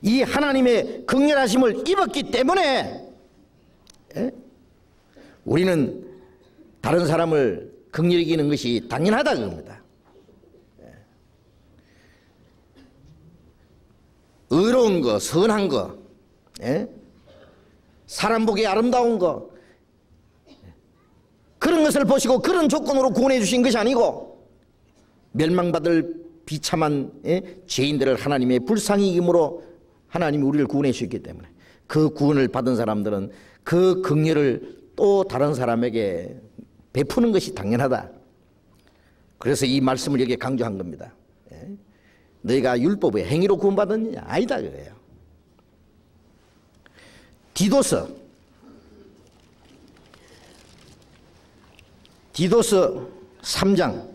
이 하나님의 긍휼하심을 입었기 때문에 우리는 다른 사람을 긍휼히 여기는 것이 당연하다 그겁니다. 의로운 거, 선한 거, 사람 보기에 아름다운 거, 그런 것을 보시고 그런 조건으로 구원해 주신 것이 아니고 멸망받을 비참한 죄인들을 하나님의 불쌍히 여김으로 하나님이 우리를 구원해 주셨기 때문에 그 구원을 받은 사람들은 그 긍휼을 또 다른 사람에게 베푸는 것이 당연하다. 그래서 이 말씀을 여기에 강조한 겁니다. 너희가 율법의 행위로 구원받았느냐? 아니다 그래요. 디도서 3장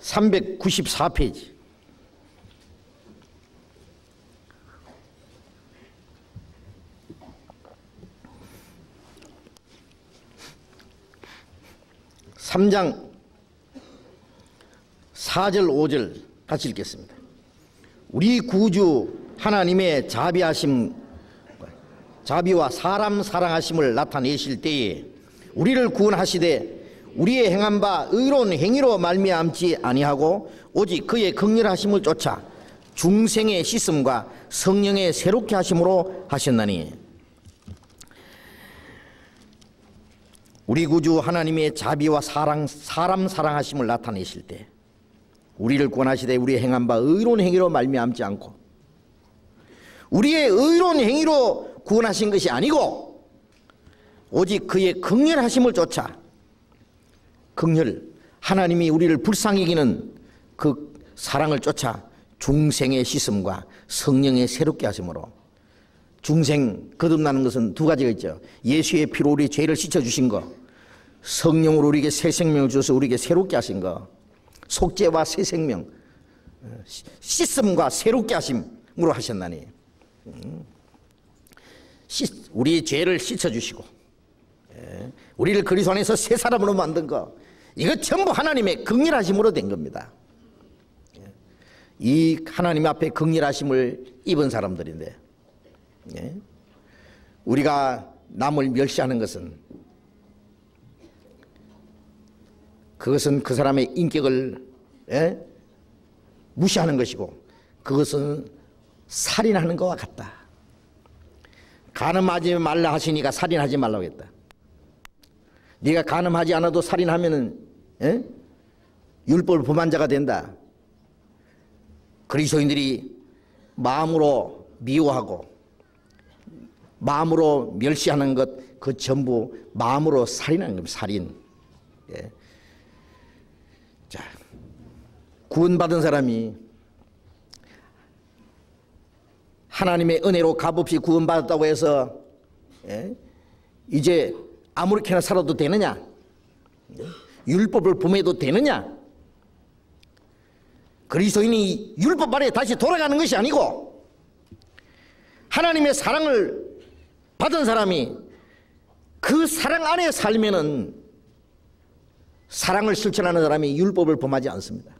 394페이지. (3장) 4절 5절 같이 읽겠습니다. 우리 구주 하나님의 자비와 사람 사랑하심을 나타내실 때에 우리를 구원하시되 우리의 행한 바 의로운 행위로 말미암지 아니하고 오직 그의 긍휼하심을 쫓아 중생의 씻음과 성령의 새롭게 하심으로 하셨나니. 우리 구주 하나님의 자비와 사람 사랑하심을 나타내실 때 우리를 구원하시되 우리의 행한 바 의로운 행위로 말미암지 않고 우리의 의로운 행위로 구원하신 것이 아니고 오직 그의 긍휼하심을 쫓아, 긍휼, 하나님이 우리를 불쌍히 여기는 그 사랑을 쫓아 중생의 씻음과 성령의 새롭게 하심으로. 중생, 거듭나는 것은 두 가지가 있죠. 예수의 피로 우리 죄를 씻어주신 거, 성령으로 우리에게 새 생명을 주셔서 우리에게 새롭게 하신 거, 속죄와 새 생명, 씻음과 새롭게 하심으로 하셨나니. 우리의 죄를 씻어주시고 우리를 그리스도 안에서 새 사람으로 만든 거, 이거 전부 하나님의 긍휼하심으로 된 겁니다. 이 하나님 앞에 긍휼하심을 입은 사람들인데 우리가 남을 멸시하는 것은 그것은 그 사람의 인격을 무시하는 것이고 그것은 살인하는 것과 같다. 간음하지 말라 하시니까 살인하지 말라고 했다. 네가 간음하지 않아도 살인하면은 율법을 범한 자가 된다. 그리스도인들이 마음으로 미워하고 마음으로 멸시하는 것, 그 전부 마음으로 살인하는 겁니다. 살인. 자, 구원받은 사람이 하나님의 은혜로 값없이 구원받았다고 해서 이제 아무렇게나 살아도 되느냐? 율법을 범해도 되느냐? 그리스도인이 율법 아래 다시 돌아가는 것이 아니고 하나님의 사랑을 받은 사람이 그 사랑 안에 살면은 사랑을 실천하는 사람이 율법을 범하지 않습니다.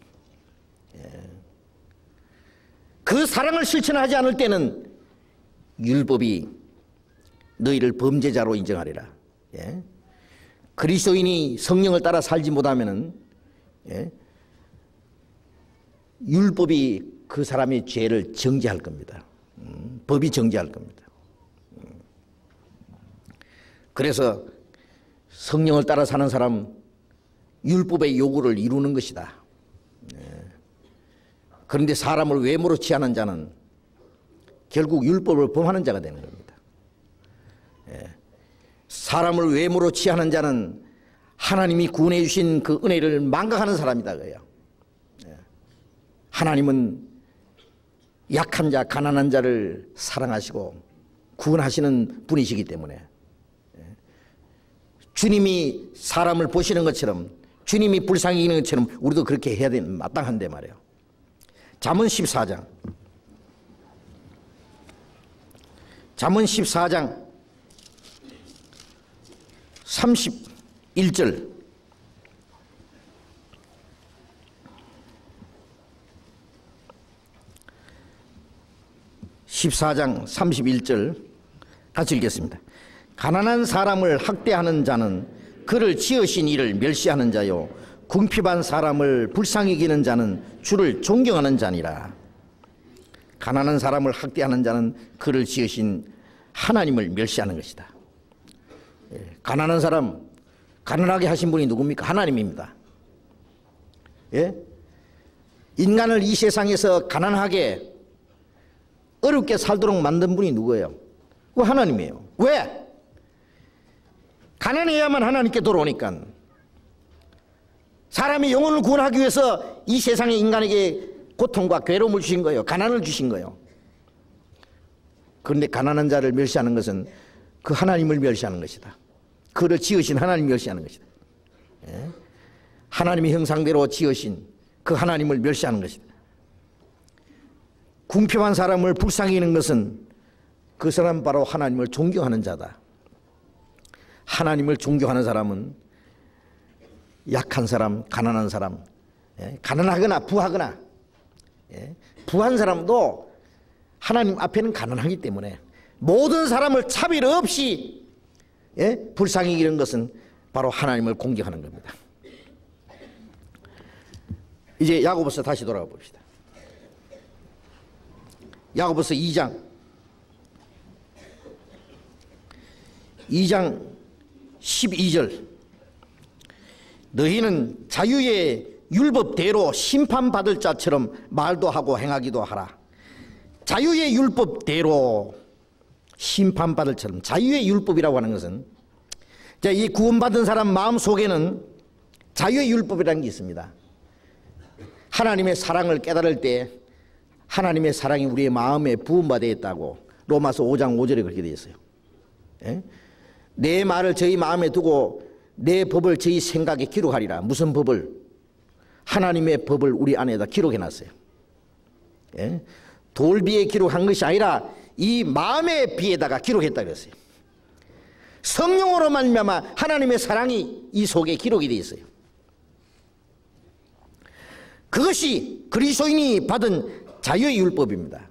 그 사랑을 실천하지 않을 때는 율법이 너희를 범죄자로 인정하리라. 그리스도인이 성령을 따라 살지 못하면은 율법이 그 사람의 죄를 정죄할 겁니다. 법이 정죄할 겁니다. 그래서 성령을 따라 사는 사람 율법의 요구를 이루는 것이다. 그런데 사람을 외모로 취하는 자는 결국 율법을 범하는 자가 되는 겁니다. 사람을 외모로 취하는 자는 하나님이 구원해 주신 그 은혜를 망각하는 사람이다 그래요. 하나님은 약한 자, 가난한 자를 사랑하시고 구원하시는 분이시기 때문에 주님이 사람을 보시는 것처럼, 주님이 불쌍히 여기는 것처럼 우리도 그렇게 해야 되는 마땅한데 말이에요. 잠언 14장 31절. 14장 31절 같이 읽겠습니다. 가난한 사람을 학대하는 자는 그를 지으신 이를 멸시하는 자요, 궁핍한 사람을 불쌍히 여기는 자는 주를 존경하는 자니라. 가난한 사람을 학대하는 자는 그를 지으신 하나님을 멸시하는 것이다. 가난한 사람, 가난하게 하신 분이 누굽니까? 하나님입니다. 인간을 이 세상에서 가난하게 어렵게 살도록 만든 분이 누구예요? 그 하나님이에요. 왜? 가난해야만 하나님께 돌아오니까. 사람이 영혼을 구원하기 위해서 이 세상의 인간에게 고통과 괴로움을 주신 거예요. 가난을 주신 거예요. 그런데 가난한 자를 멸시하는 것은 그 하나님을 멸시하는 것이다. 그를 지으신 하나님을 멸시하는 것이다. 하나님의 형상대로 지으신 그 하나님을 멸시하는 것이다. 궁핍한 사람을 불쌍히 여기는 것은 그 사람 바로 하나님을 존경하는 자다. 하나님을 존경하는 사람은 약한 사람, 가난한 사람, 가난하거나 부하거나, 부한 사람도 하나님 앞에는 가난하기 때문에 모든 사람을 차별 없이 불쌍히 여기는 것은 바로 하나님을 공경하는 겁니다. 이제 야고보서 다시 돌아가 봅시다. 야고보서 2장 12절. 너희는 자유의 율법대로 심판받을 자처럼 말도 하고 행하기도 하라. 자유의 율법대로 심판받을 처럼. 자유의 율법이라고 하는 것은, 자, 이 구원받은 사람 마음 속에는 자유의 율법이라는 게 있습니다. 하나님의 사랑을 깨달을 때 하나님의 사랑이 우리의 마음에 부음받아 있다고 로마서 5장 5절에 그렇게 되어 있어요. 내 말을 저희 마음에 두고 내 법을 저희 생각에 기록하리라. 무슨 법을? 하나님의 법을 우리 안에다 기록해놨어요. 돌비에 기록한 것이 아니라 이 마음의 비에다가 기록했다 그랬어요. 성령으로 말미암아 하나님의 사랑이 이 속에 기록이 되어 있어요. 그것이 그리스도인이 받은 자유의 율법입니다.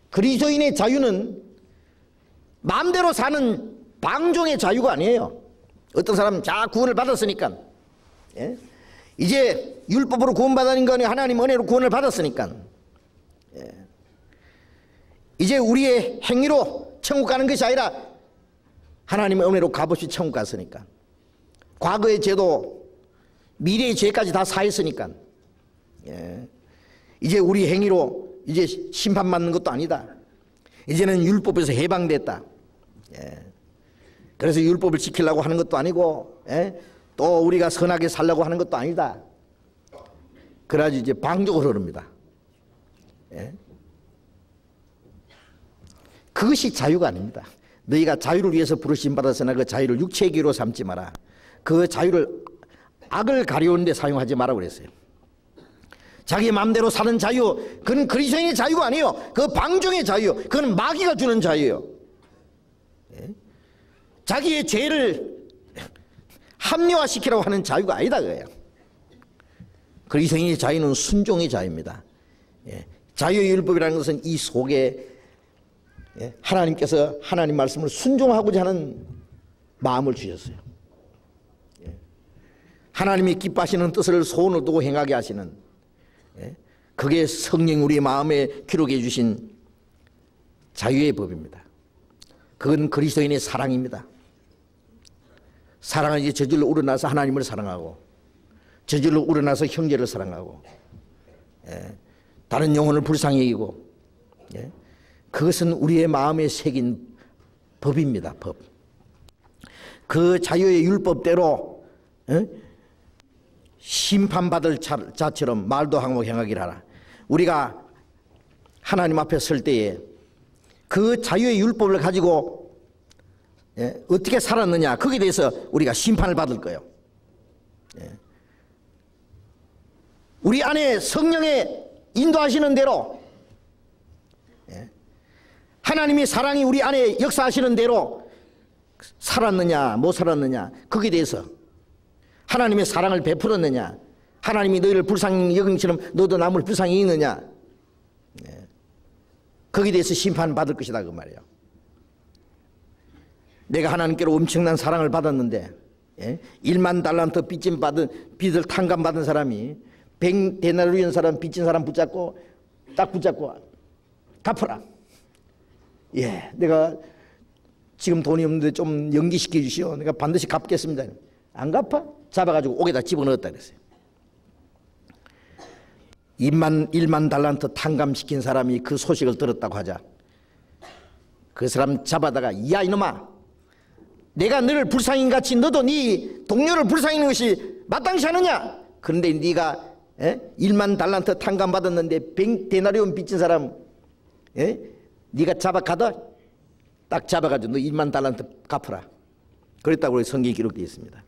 그리스도인의 자유는 마음대로 사는 방종의 자유가 아니에요. 어떤 사람은 자 구원을 받았으니까, 이제 율법으로 구원받은 거니 하나님 은혜로 구원을 받았으니까, 이제 우리의 행위로 천국 가는 것이 아니라 하나님의 은혜로 값없이 천국 갔으니까, 과거의 죄도 미래의 죄까지 다 사했으니까, 이제 우리 행위로 이제 심판받는 것도 아니다. 이제는 율법에서 해방됐다. 그래서 율법을 지키려고 하는 것도 아니고, 또 우리가 선하게 살려고 하는 것도 아니다. 그래야지 이제 방종으로 흐릅니다. 그것이 자유가 아닙니다. 너희가 자유를 위해서 부르심 받았으나 그 자유를 육체의 기로 삼지 마라. 그 자유를 악을 가려운 데 사용하지 마라 그랬어요. 자기 마음대로 사는 자유, 그건 그리스도인의 자유가 아니에요. 그 방종의 자유, 그건 마귀가 주는 자유예요. 자기의 죄를 합리화시키라고 하는 자유가 아니다 그거예요. 그리스도인의 자유는 순종의 자유입니다. 자유의 율법이라는 것은 이 속에 하나님께서 하나님 말씀을 순종하고자 하는 마음을 주셨어요. 하나님이 기뻐하시는 뜻을 소원을 두고 행하게 하시는, 그게 성령 우리의 마음에 기록해 주신 자유의 법입니다. 그건 그리스도인의 사랑입니다. 사랑은 이제 저절로 우러나서 하나님을 사랑하고, 저절로 우러나서 형제를 사랑하고, 다른 영혼을 불쌍히 여기고, 그것은 우리의 마음에 새긴 법입니다. 법. 그 자유의 율법대로 심판받을 자처럼 말도 하고 행하기를 하라. 우리가 하나님 앞에 설 때에 그 자유의 율법을 가지고 어떻게 살았느냐, 거기에 대해서 우리가 심판을 받을 거예요. 우리 안에 성령의 인도하시는 대로, 하나님의 사랑이 우리 안에 역사하시는 대로 살았느냐 못 살았느냐, 거기에 대해서 하나님의 사랑을 베풀었느냐, 하나님이 너희를 불쌍히 여긴 것처럼 너도 남을 불쌍히 여기느냐, 거기에 대해서 심판받을 것이다 그 말이에요. 내가 하나님께로 엄청난 사랑을 받았는데 1만 달란트 빚을 탕감받은 사람이 100데나리온 사람 빚진 사람 붙잡고 딱 붙잡고 갚아라. 내가 지금 돈이 없는데 좀 연기시켜 주시오. 내가 반드시 갚겠습니다. 안 갚아? 잡아가지고 옥에다 집어넣었다 그랬어요. 1만 달란트 탕감시킨 사람이 그 소식을 들었다고 하자. 그 사람 잡아다가, 야 이놈아, 내가 너를 불쌍hin같이 너도 네 동료를 불쌍히 하는 것이 마땅치 않느냐? 그런데 네가 1만 달란트 탕감받았는데 100데나리온 빚진 사람 네가 잡아가다 딱 잡아가지고 너 1만 달란트 갚아라. 그랬다고 성경에 기록되어 있습니다.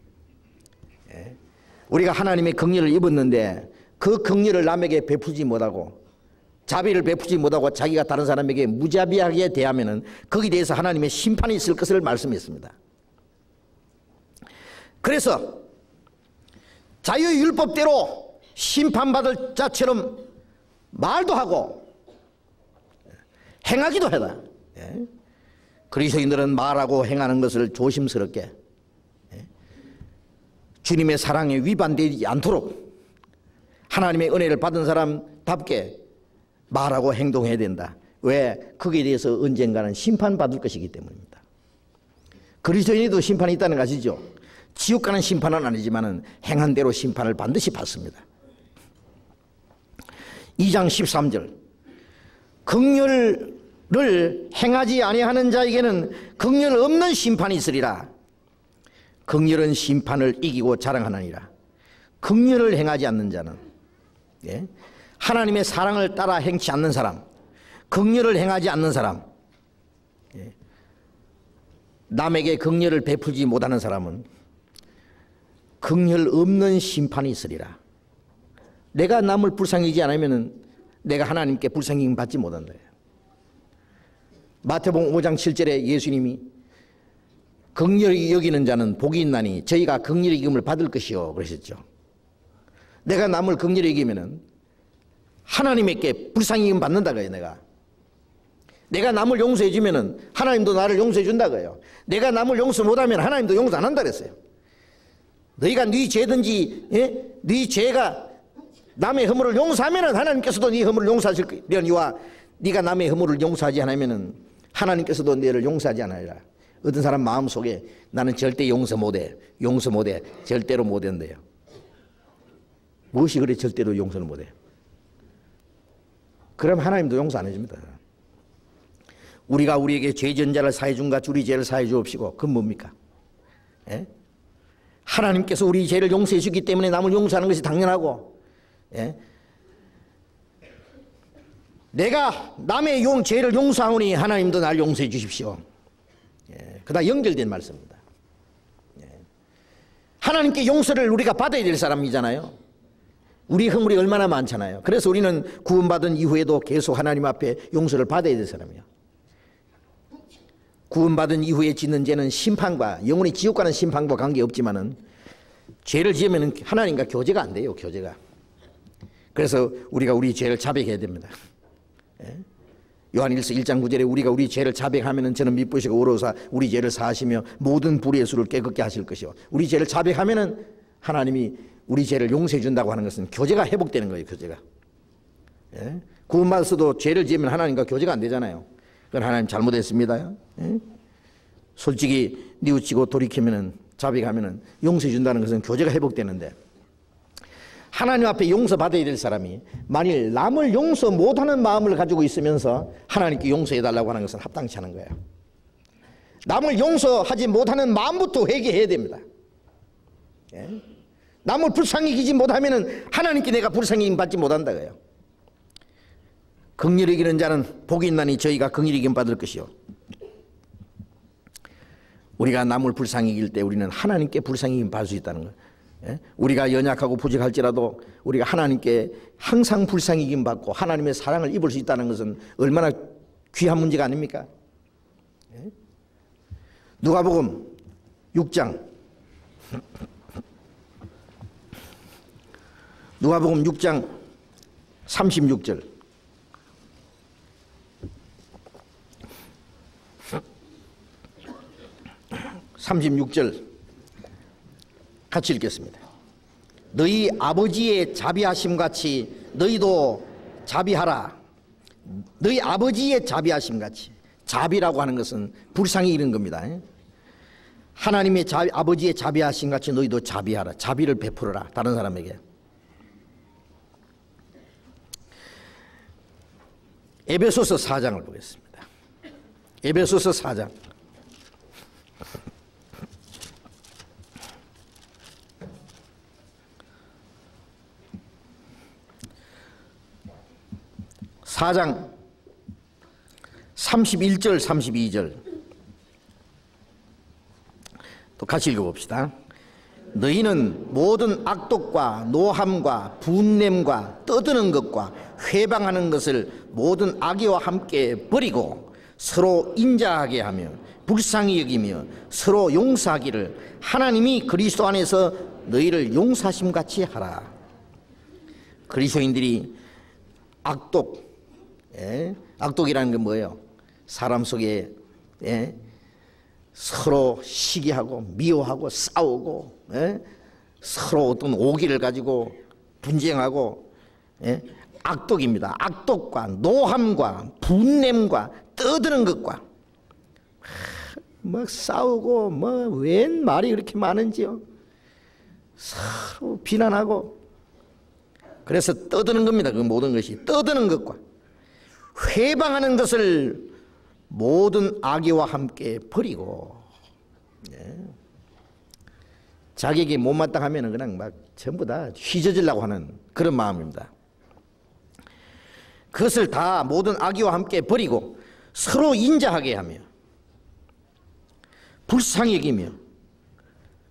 우리가 하나님의 긍휼을 입었는데 그 긍휼을 남에게 베푸지 못하고, 자비를 베푸지 못하고 자기가 다른 사람에게 무자비하게 대하면은 거기에 대해서 하나님의 심판이 있을 것을 말씀했습니다. 그래서 자유의 율법대로 심판받을 자처럼 말도 하고 행하기도 해라. 그리스도인들은 말하고 행하는 것을 조심스럽게, 주님의 사랑에 위반되지 않도록 하나님의 은혜를 받은 사람답게 말하고 행동해야 된다. 왜? 거기에 대해서 언젠가는 심판받을 것이기 때문입니다. 그리스도인에도 심판이 있다는 거 아시죠? 지옥 가는 심판은 아니지만 행한 대로 심판을 반드시 받습니다. 2장 13절, 긍휼을 행하지 아니하는 자에게는 긍휼 없는 심판이 있으리라. 긍휼은 심판을 이기고 자랑하느니라. 긍휼을 행하지 않는 자는, 하나님의 사랑을 따라 행치 않는 사람, 긍휼을 행하지 않는 사람, 남에게 긍휼을 베풀지 못하는 사람은 긍휼 없는 심판이 있으리라. 내가 남을 불쌍히 여기지 않으면 내가 하나님께 불쌍히 여김 받지 못한다. 마태복음 5장 7절에 예수님이 긍휼히 여기는 자는 복이 있나니 저희가 긍휼히 여김을 받을 것이요 그러셨죠. 내가 남을 긍휼히 여기면은 하나님께 불쌍히 여김 받는다 거예요. 내가 남을 용서해 주면은 하나님도 나를 용서해 준다 거예요. 내가 남을 용서 못하면 하나님도 용서 안 한다 그랬어요. 너희가 네 죄든지 네 죄가 남의 허물을 용서하면은 하나님께서도 네 허물을 용서하시려니와 네가 남의 허물을 용서하지 않으면은 하나님께서도 너를 용서하지 않으리라. 어떤 사람 마음속에 나는 절대 용서 못해 절대로 못한대요. 무엇이 그래 절대로 용서를 못해? 그럼 하나님도 용서 안 해줍니다. 우리가 우리에게 죄 전자를 사해 준 같이 우리 죄를 사해 주옵시고, 그건 뭡니까? 하나님께서 우리 죄를 용서해 주기 때문에 남을 용서하는 것이 당연하고, 내가 남의 죄를 용서하오니 하나님도 날 용서해 주십시오. 그다 연결된 말씀입니다. 하나님께 용서를 우리가 받아야 될 사람이잖아요. 우리 허물이 얼마나 많잖아요. 그래서 우리는 구원받은 이후에도 계속 하나님 앞에 용서를 받아야 될 사람이에요. 구원받은 이후에 짓는 죄는 심판과, 영원히 지옥 가는 심판과 관계없지만은 죄를 지으면 하나님과 교제가 안 돼요. 교제가. 그래서 우리가 우리 죄를 자백해야 됩니다. 요한일서 1장 9절에 우리가 우리 죄를 자백하면 저는 미쁘시고 의로우사 우리 죄를 사하시며 모든 불의 수를 깨끗게 하실 것이요. 우리 죄를 자백하면 하나님이 우리 죄를 용서해 준다고 하는 것은 교제가 회복되는 거예요. 교제가. 구원받아서도 죄를 지으면 하나님과 교제가 안 되잖아요. 그건 하나님 잘못했습니다. 솔직히 뉘우치고 돌이키면 자백하면 용서해 준다는 것은 교제가 회복되는데, 하나님 앞에 용서받아야 될 사람이 만일 남을 용서 못하는 마음을 가지고 있으면서 하나님께 용서해달라고 하는 것은 합당치 않은 거예요. 남을 용서하지 못하는 마음부터 회개해야 됩니다. 남을 불쌍히 여기지 못하면 하나님께 내가 불쌍히 여김 받지 못한다고요. 긍휼히 여기는 자는 복이 있나니 저희가 긍휼히 여김 받을 것이요. 우리가 남을 불쌍히 여길 때 우리는 하나님께 불쌍히 여김 받을 수 있다는 거예요. 우리가 연약하고 부족할지라도 우리가 하나님께 항상 불쌍히 여김 받고 하나님의 사랑을 입을 수 있다는 것은 얼마나 귀한 문제가 아닙니까? 누가복음 6장 누가복음 6장 36절 같이 읽겠습니다. 너희 아버지의 자비하심 같이 너희도 자비하라. 너희 아버지의 자비하심 같이. 자비라고 하는 것은 불쌍히 여기는 겁니다. 하나님의 아버지의 자비하심 같이 너희도 자비하라. 자비를 베풀어라. 다른 사람에게. 에베소서 4장을 보겠습니다. 에베소서 4장. (4장) 31절 32절 또 같이 읽어봅시다. 너희는 모든 악독과 노함과 분냄과 떠드는 것과 회방하는 것을 모든 악의와 함께 버리고 서로 인자하게 하며 불쌍히 여기며 서로 용서하기를 하나님이 그리스도 안에서 너희를 용서하심 같이 하라. 그리스도인들이 악독이라는 건 뭐예요? 사람 속에 서로 시기하고 미워하고 싸우고 서로 어떤 오기를 가지고 분쟁하고 악독입니다. 악독과 노함과 분냄과 떠드는 것과 막 싸우고 뭐 웬 말이 그렇게 많은지요. 서로 비난하고 그래서 떠드는 겁니다. 그 모든 것이 떠드는 것과 회방하는 것을 모든 악의와 함께 버리고 자기에게 못마땅하면 그냥 막 전부 다 휘저으려고 하는 그런 마음입니다. 그것을 다 모든 악의와 함께 버리고 서로 인자하게 하며 불쌍히 여기며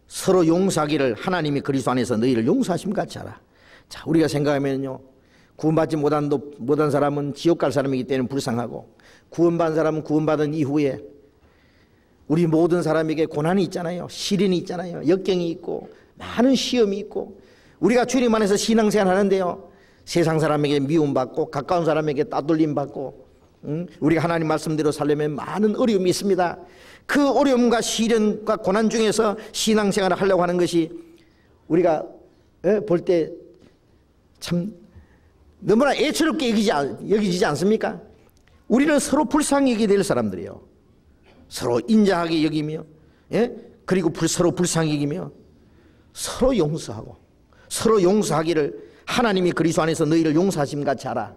서로 용서하기를 하나님이 그리스도 안에서 너희를 용서하심 같이 하라. 자, 우리가 생각하면요, 구원받지 못한 사람은 지옥 갈 사람이기 때문에 불쌍하고, 구원받은 사람은 구원받은 이후에 우리 모든 사람에게 고난이 있잖아요. 시련이 있잖아요. 역경이 있고 많은 시험이 있고, 우리가 주님 안에서 신앙생활 하는데요, 세상 사람에게 미움받고 가까운 사람에게 따돌림 받고, 우리가 하나님 말씀대로 살려면 많은 어려움이 있습니다. 그 어려움과 시련과 고난 중에서 신앙생활을 하려고 하는 것이 우리가 볼 때 참 너무나 애처롭게 여기지지 않습니까? 우리는 서로 불쌍히 여기게 될 사람들이에요. 서로 인자하게 여기며, 그리고 서로 불쌍히 여기며 서로 용서하고 서로 용서하기를 하나님이 그리스도 안에서 너희를 용서하심 같이 하라.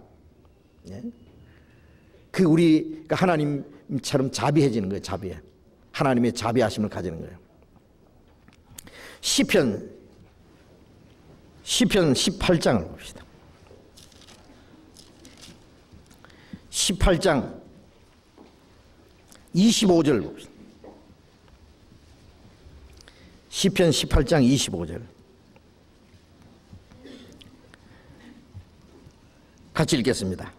그 우리가 하나님처럼 자비해지는 거예요. 자비해. 하나님의 자비하심을 가지는 거예요. 시편 18장을 봅시다. 18장 25절 봅시다. 시편 18장 25절 같이 읽겠습니다.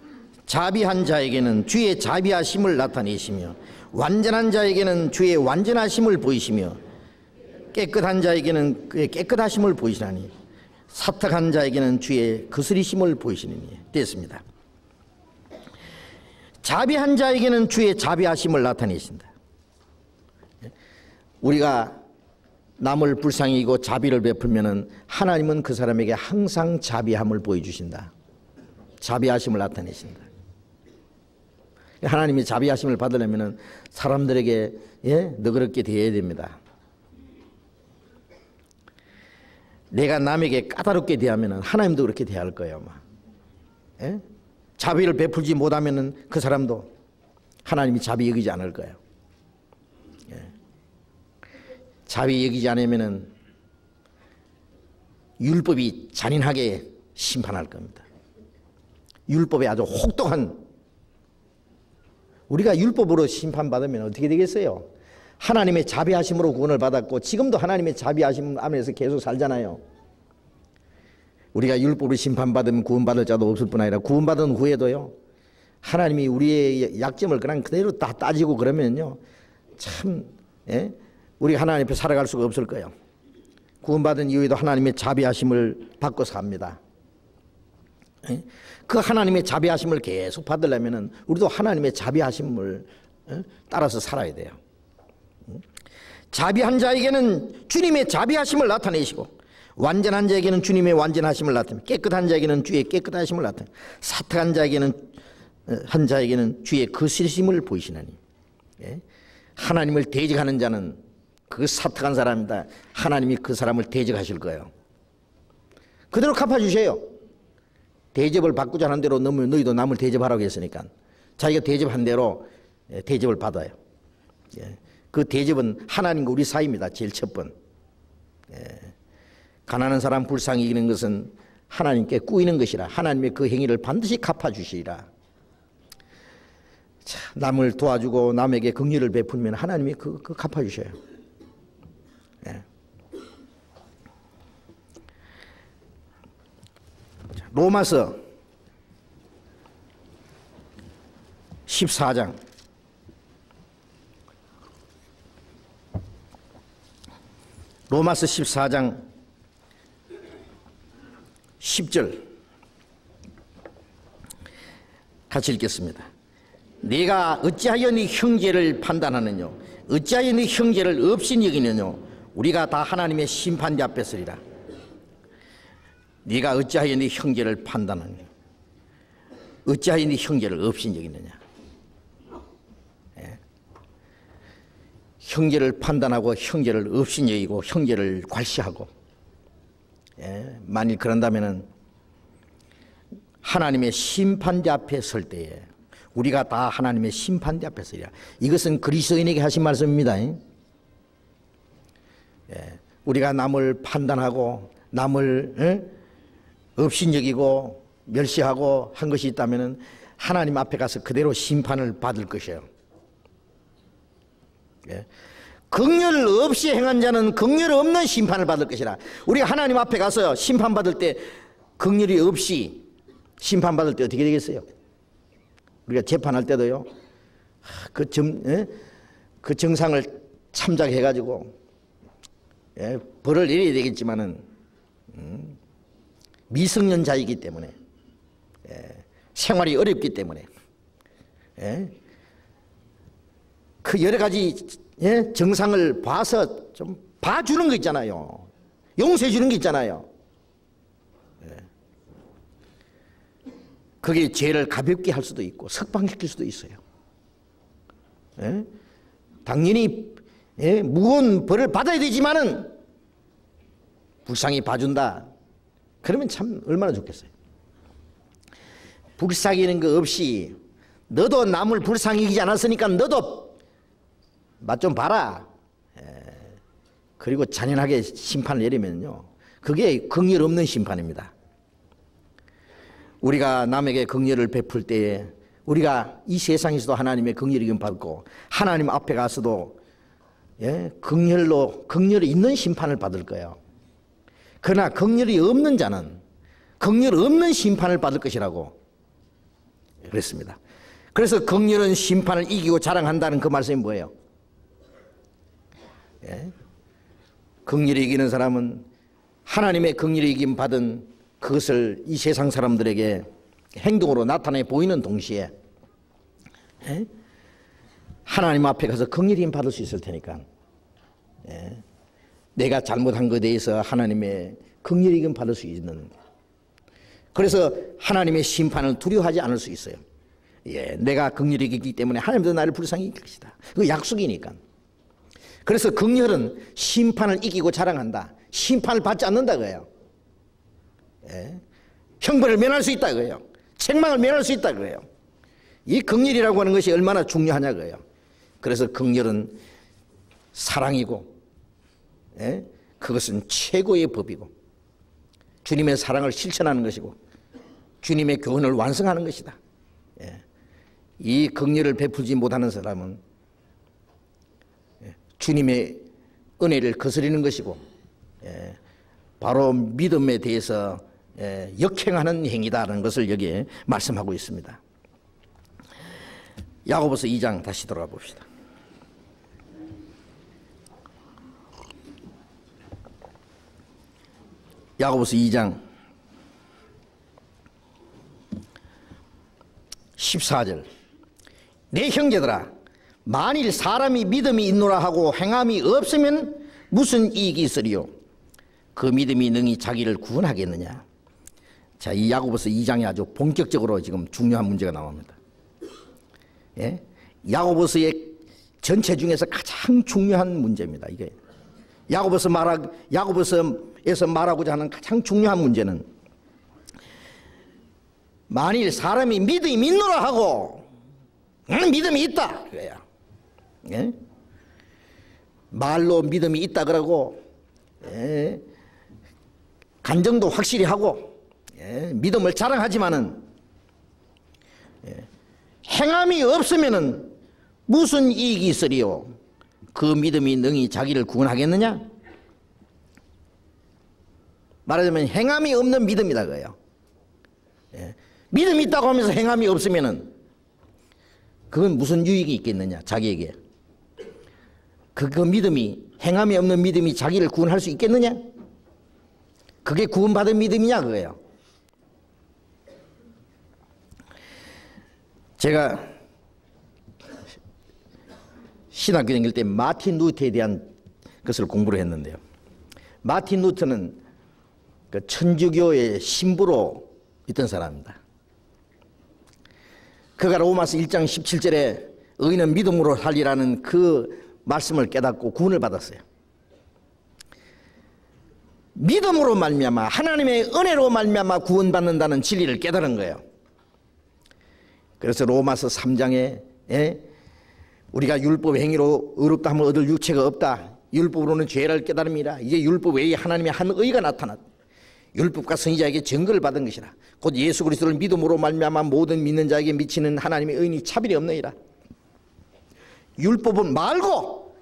자비한 자에게는 주의 자비하심을 나타내시며 완전한 자에게는 주의 완전하심을 보이시며 깨끗한 자에게는 그의 깨끗하심을 보이시나니 사탁한 자에게는 주의 거스리심을 보이시느니 됐습니다. 자비한 자에게는 주의 자비하심을 나타내신다. 우리가 남을 불쌍히 여기고 자비를 베풀면은 하나님은 그 사람에게 항상 자비함을 보여주신다. 자비하심을 나타내신다. 하나님이 자비하심을 받으려면은 사람들에게 너그럽게 대해야 됩니다. 내가 남에게 까다롭게 대하면은 하나님도 그렇게 대할 거예요, 아마. 자비를 베풀지 못하면은 그 사람도 하나님이 자비 여기지 않을 거예요. 자비 여기지 않으면은 율법이 잔인하게 심판할 겁니다. 율법에 아주 혹독한, 우리가 율법으로 심판받으면 어떻게 되겠어요? 하나님의 자비하심으로 구원을 받았고 지금도 하나님의 자비하심 안에서 계속 살잖아요. 우리가 율법으로 심판받으면 구원받을 자도 없을 뿐 아니라 구원받은 후에도요, 하나님이 우리의 약점을 그냥 그대로 다 따지고 그러면요, 참 우리가 하나님 앞에 살아갈 수가 없을 거예요. 구원받은 이후에도 하나님의 자비하심을 받고 삽니다. 그 하나님의 자비하심을 계속 받으려면 우리도 하나님의 자비하심을 따라서 살아야 돼요. 자비한 자에게는 주님의 자비하심을 나타내시고 완전한 자에게는 주님의 완전하심을 나타내고 깨끗한 자에게는 주의 깨끗하심을 나타내고 사탁한 자에게는 주의 거스리심을 보이시나니. 하나님을 대적하는 자는 그 사탁한 사람이다. 하나님이 그 사람을 대적하실 거예요. 그대로 갚아주세요. 대접을 받고자 하는 대로 너희도 남을 대접하라고 했으니까 자기가 대접한 대로 대접을 받아요. 그 대접은 하나님과 우리 사이입니다. 제일 첫 번. 가난한 사람 불쌍히 여기는 것은 하나님께 꾸이는 것이라 하나님의 그 행위를 반드시 갚아주시리라. 자, 남을 도와주고 남에게 긍휼을 베풀면 하나님이 그 갚아주셔요. 로마서 14장 로마서 14장 10절 같이 읽겠습니다. 네가 어찌하여 네 형제를 판단하느냐 어찌하여 네 형제를 없인 여기느냐 우리가 다 하나님의 심판대 앞에 서리라. 네가 어찌하여 네 형제를 판단하느냐 어찌하여 네 형제를 없인 여기느냐. 형제를 판단하고 형제를 없인 여기고 형제를 괄시하고 만일 그런다면 하나님의 심판대 앞에 설 때에 우리가 다 하나님의 심판대 앞에 서리라. 이것은 그리스도인에게 하신 말씀입니다. 우리가 남을 판단하고 남을 업신여기고 멸시하고 한 것이 있다면 하나님 앞에 가서 그대로 심판을 받을 것이에요. 긍휼 없이 행한 자는 긍휼 없는 심판을 받을 것이라. 우리가 하나님 앞에 가서 심판받을 때 긍휼이 없이 심판받을 때 어떻게 되겠어요? 우리가 재판할 때도요, 그 정상을 참작해가지고 벌을 내려야 되겠지만은 미성년자이기 때문에 생활이 어렵기 때문에 그 여러 가지 정상을 봐서 좀 봐주는 거 있잖아요. 용서해 주는 게 있잖아요. 그게 죄를 가볍게 할 수도 있고 석방시킬 수도 있어요. 당연히 무거운 벌을 받아야 되지만은 불쌍히 봐준다. 그러면 참 얼마나 좋겠어요. 불쌍히 여기는 거 없이 너도 남을 불쌍히 여기지 않았으니까 너도 맛 좀 봐라. 그리고 잔인하게 심판을 내리면요, 그게 긍휼 없는 심판입니다. 우리가 남에게 긍휼을 베풀 때에 우리가 이 세상에서도 하나님의 긍휼을 받고 하나님 앞에 가서도 긍휼이 있는 심판을 받을 거예요. 그러나 긍휼이 없는 자는 긍휼 없는 심판을 받을 것이라고 그랬습니다. 그래서 긍휼은 심판을 이기고 자랑한다는 그 말씀이 뭐예요? 긍휼히 이기는 사람은 하나님의 긍휼히 이김 받은 그것을 이 세상 사람들에게 행동으로 나타내 보이는 동시에 하나님 앞에 가서 긍휼히 이김 받을 수 있을 테니까 내가 잘못한 것에 대해서 하나님의 긍휼히 이김 받을 수 있는, 그래서 하나님의 심판을 두려워하지 않을 수 있어요. 내가 긍휼히 이기기 때문에 하나님도 나를 불쌍히 이길 것이다. 그 약속이니까. 그래서 긍휼은 심판을 이기고 자랑한다. 심판을 받지 않는다 그래요. 형벌을 면할 수 있다 그래요. 책망을 면할 수 있다 그래요. 이 긍휼이라고 하는 것이 얼마나 중요하냐 그래요. 그래서 긍휼은 사랑이고, 그것은 최고의 법이고, 주님의 사랑을 실천하는 것이고, 주님의 교훈을 완성하는 것이다. 이 긍휼을 베풀지 못하는 사람은 주님의 은혜를 거스리는 것이고, 바로 믿음에 대해서 역행하는 행위다라는 것을 여기에 말씀하고 있습니다. 야고보서 2장 다시 돌아가 봅시다. 야고보서 2장 14절. 내 형제들아, 만일 사람이 믿음이 있노라 하고 행함이 없으면 무슨 이익이 있으리요? 그 믿음이 능히 자기를 구원하겠느냐? 자, 이 야고보서 2장이 아주 본격적으로 지금 중요한 문제가 나옵니다. 야고보서의 전체 중에서 가장 중요한 문제입니다. 이게 야고보서에서 말하고자 하는 가장 중요한 문제는, 만일 사람이 믿음이 있노라 하고 믿음이 있다 그래야, 말로 믿음이 있다 그러고, 간정도 확실히 하고, 믿음을 자랑하지만은 행함이 없으면은 무슨 이익이 있으리요? 그 믿음이 능히 자기를 구원하겠느냐? 말하자면 행함이 없는 믿음이다 그래요. 믿음이 있다고 하면서 행함이 없으면은 그건 무슨 유익이 있겠느냐 자기에게. 그 믿음이, 행함이 없는 믿음이 자기를 구원할 수 있겠느냐? 그게 구원받은 믿음이냐 그거예요. 제가 신학교 다닐 때 마틴 루터에 대한 것을 공부를 했는데요. 마틴 루터는 그 천주교의 신부로 있던 사람입니다. 그가 로마서 1장 17절에 의인은 믿음으로 살리라는 그 말씀을 깨닫고 구원을 받았어요. 믿음으로 말미암아, 하나님의 은혜로 말미암아 구원받는다는 진리를 깨달은 거예요. 그래서 로마서 3장에 우리가 율법 행위로 의롭다 함을 얻을 육체가 없다. 율법으로는 죄를 깨달음이라. 이제 율법 외에 하나님의 한 의가 나타났다. 율법과 선지자에게 증거를 받은 것이라. 곧 예수 그리스도를 믿음으로 말미암아 모든 믿는 자에게 미치는 하나님의 의인이 차별이 없느니라. 율법은 말고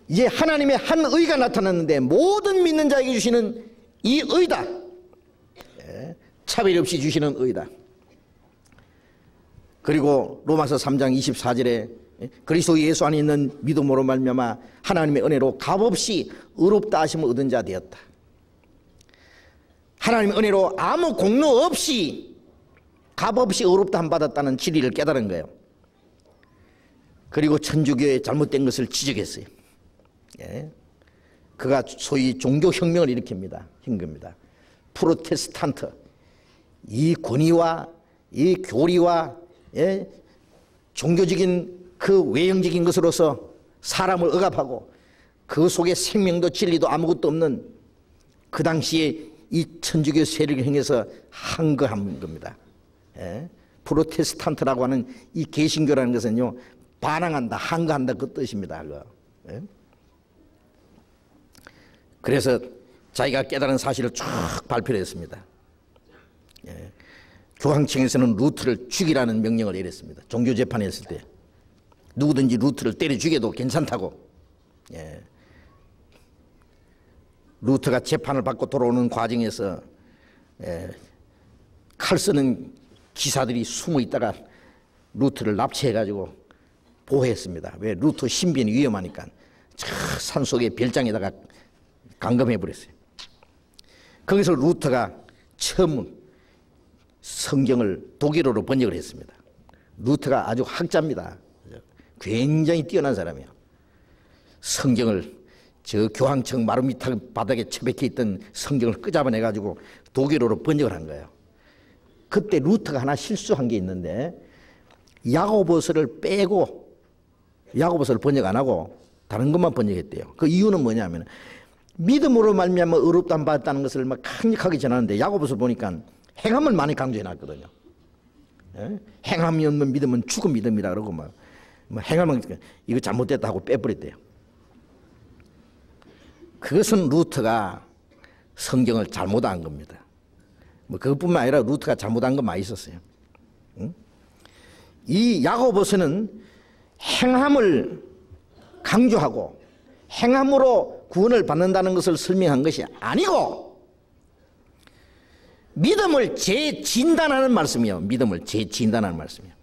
이제 하나님의 한 의가 나타났는데, 모든 믿는 자에게 주시는 이 의다. 차별 없이 주시는 의다. 그리고 로마서 3장 24절에 그리스도 예수 안에 있는 믿음으로 말미암아 하나님의 은혜로 값없이 의롭다 하심을 얻은 자 되었다. 하나님의 은혜로 아무 공로 없이 값없이 의롭다 함 받았다는 진리를 깨달은 거예요. 그리고 천주교의 잘못된 것을 지적했어요. 그가 소위 종교혁명을 일으킵니다. 겁니다. 프로테스탄트, 이 권위와 이 교리와 종교적인 그 외형적인 것으로서 사람을 억압하고, 그 속에 생명도 진리도 아무것도 없는 그 당시에 이 천주교 세력을 향해서 항거한 겁니다. 프로테스탄트라고 하는 이 개신교라는 것은요, 반항한다, 항거한다 그 뜻입니다. 그래서 자기가 깨달은 사실을 쭉 발표를 했습니다. 교황청에서는 루트를 죽이라는 명령을 내렸습니다. 종교재판에 했을 때 누구든지 루트를 때려 죽여도 괜찮다고. 루트가 재판을 받고 돌아오는 과정에서 칼 쓰는 기사들이 숨어 있다가 루트를 납치해가지고 보호했습니다. 왜? 루트 신변이 위험하니까 저 산속의 별장에다가 감금해버렸어요. 거기서 루터가 처음 성경을 독일어로 번역을 했습니다. 루터가 아주 학자입니다. 굉장히 뛰어난 사람이에요. 성경을 저 교황청 마루밑 바닥에 처박혀 있던 성경을 끄잡아내가지고 독일어로 번역을 한 거예요. 그때 루터가 하나 실수한 게 있는데 야고보서를 빼고 야고보서를 번역 안 하고 다른 것만 번역했대요. 그 이유는 뭐냐면 믿음으로 말미암아 의롭다함 받았다는 것을 막 강력하게 전하는데 야고보서 보니까 행함을 많이 강조해놨거든요. 예? 행함이 없는 믿음은 죽은 믿음이라 그러고 막 행함은 이거 잘못됐다 하고 빼버렸대요. 그것은 루터가 성경을 잘못한 겁니다. 뭐 그것뿐만 아니라 루터가 잘못한 거 많이 있었어요. 응? 이 야고보서는 행함을 강조하고 행함으로 구원을 받는다는 것을 설명한 것이 아니고 믿음을 재진단하는 말씀이요. 믿음을 재진단하는 말씀이요.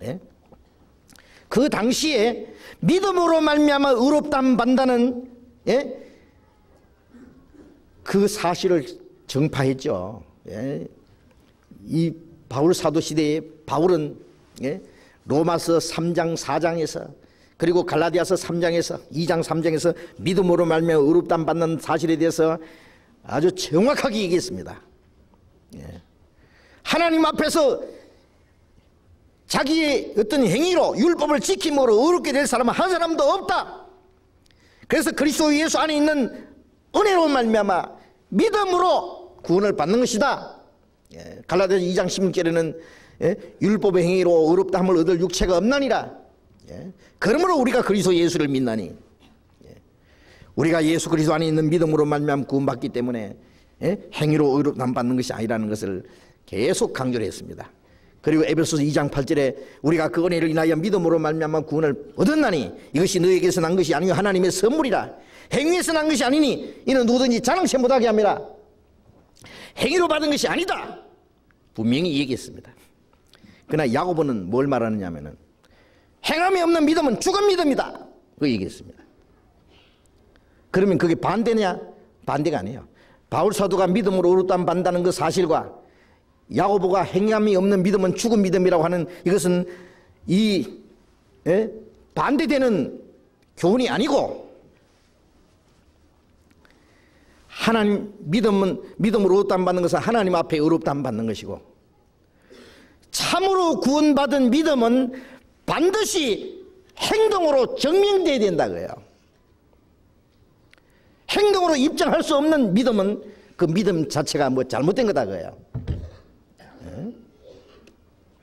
예? 그 당시에 믿음으로 말미암아 의롭다함 받는다는 예? 그 사실을 정파했죠. 예? 이 바울 사도 시대에 바울은 예? 로마서 3장 4장에서 그리고 갈라디아서 3장에서 2장 3장에서 믿음으로 말미암아 의롭다함 받는 사실에 대해서 아주 정확하게 얘기했습니다. 예. 하나님 앞에서 자기의 어떤 행위로 율법을 지킴으로 의롭게 될 사람은 한 사람도 없다. 그래서 그리스도 예수 안에 있는 은혜로 말미암아 믿음으로 구원을 받는 것이다. 예. 갈라디아서 2장 16절에는 예? 율법의 행위로 의롭다함을 얻을 육체가 없나니라. 예? 그러므로 우리가 그리스도 예수를 믿나니 예? 우리가 예수 그리스도 안에 있는 믿음으로 말미암아 구원받기 때문에 예? 행위로 의롭다함 받는 것이 아니라는 것을 계속 강조를 했습니다. 그리고 에베소서 2장 8절에 우리가 그 은혜를 인하여 믿음으로 말미암아 구원을 얻었나니 이것이 너에게서 난 것이 아니요 하나님의 선물이라. 행위에서 난 것이 아니니 이는 누구든지 자랑치 못하게 함이라. 행위로 받은 것이 아니다. 분명히 얘기했습니다. 그러나 야고보는 뭘 말하느냐면은 행함이 없는 믿음은 죽은 믿음이다. 그 얘기했습니다. 그러면 그게 반대냐? 반대가 아니에요. 바울 사도가 믿음으로 의롭다함 받는다는 그 사실과 야고보가 행함이 없는 믿음은 죽은 믿음이라고 하는 이것은 이 반대되는 교훈이 아니고 하나님 믿음으로 의롭다함 받는 것은 하나님 앞에 의롭다함 받는 것이고 참으로 구원받은 믿음은 반드시 행동으로 증명돼야 된다고요. 행동으로 입증할 수 없는 믿음은 그 믿음 자체가 뭐 잘못된 거다 그래요.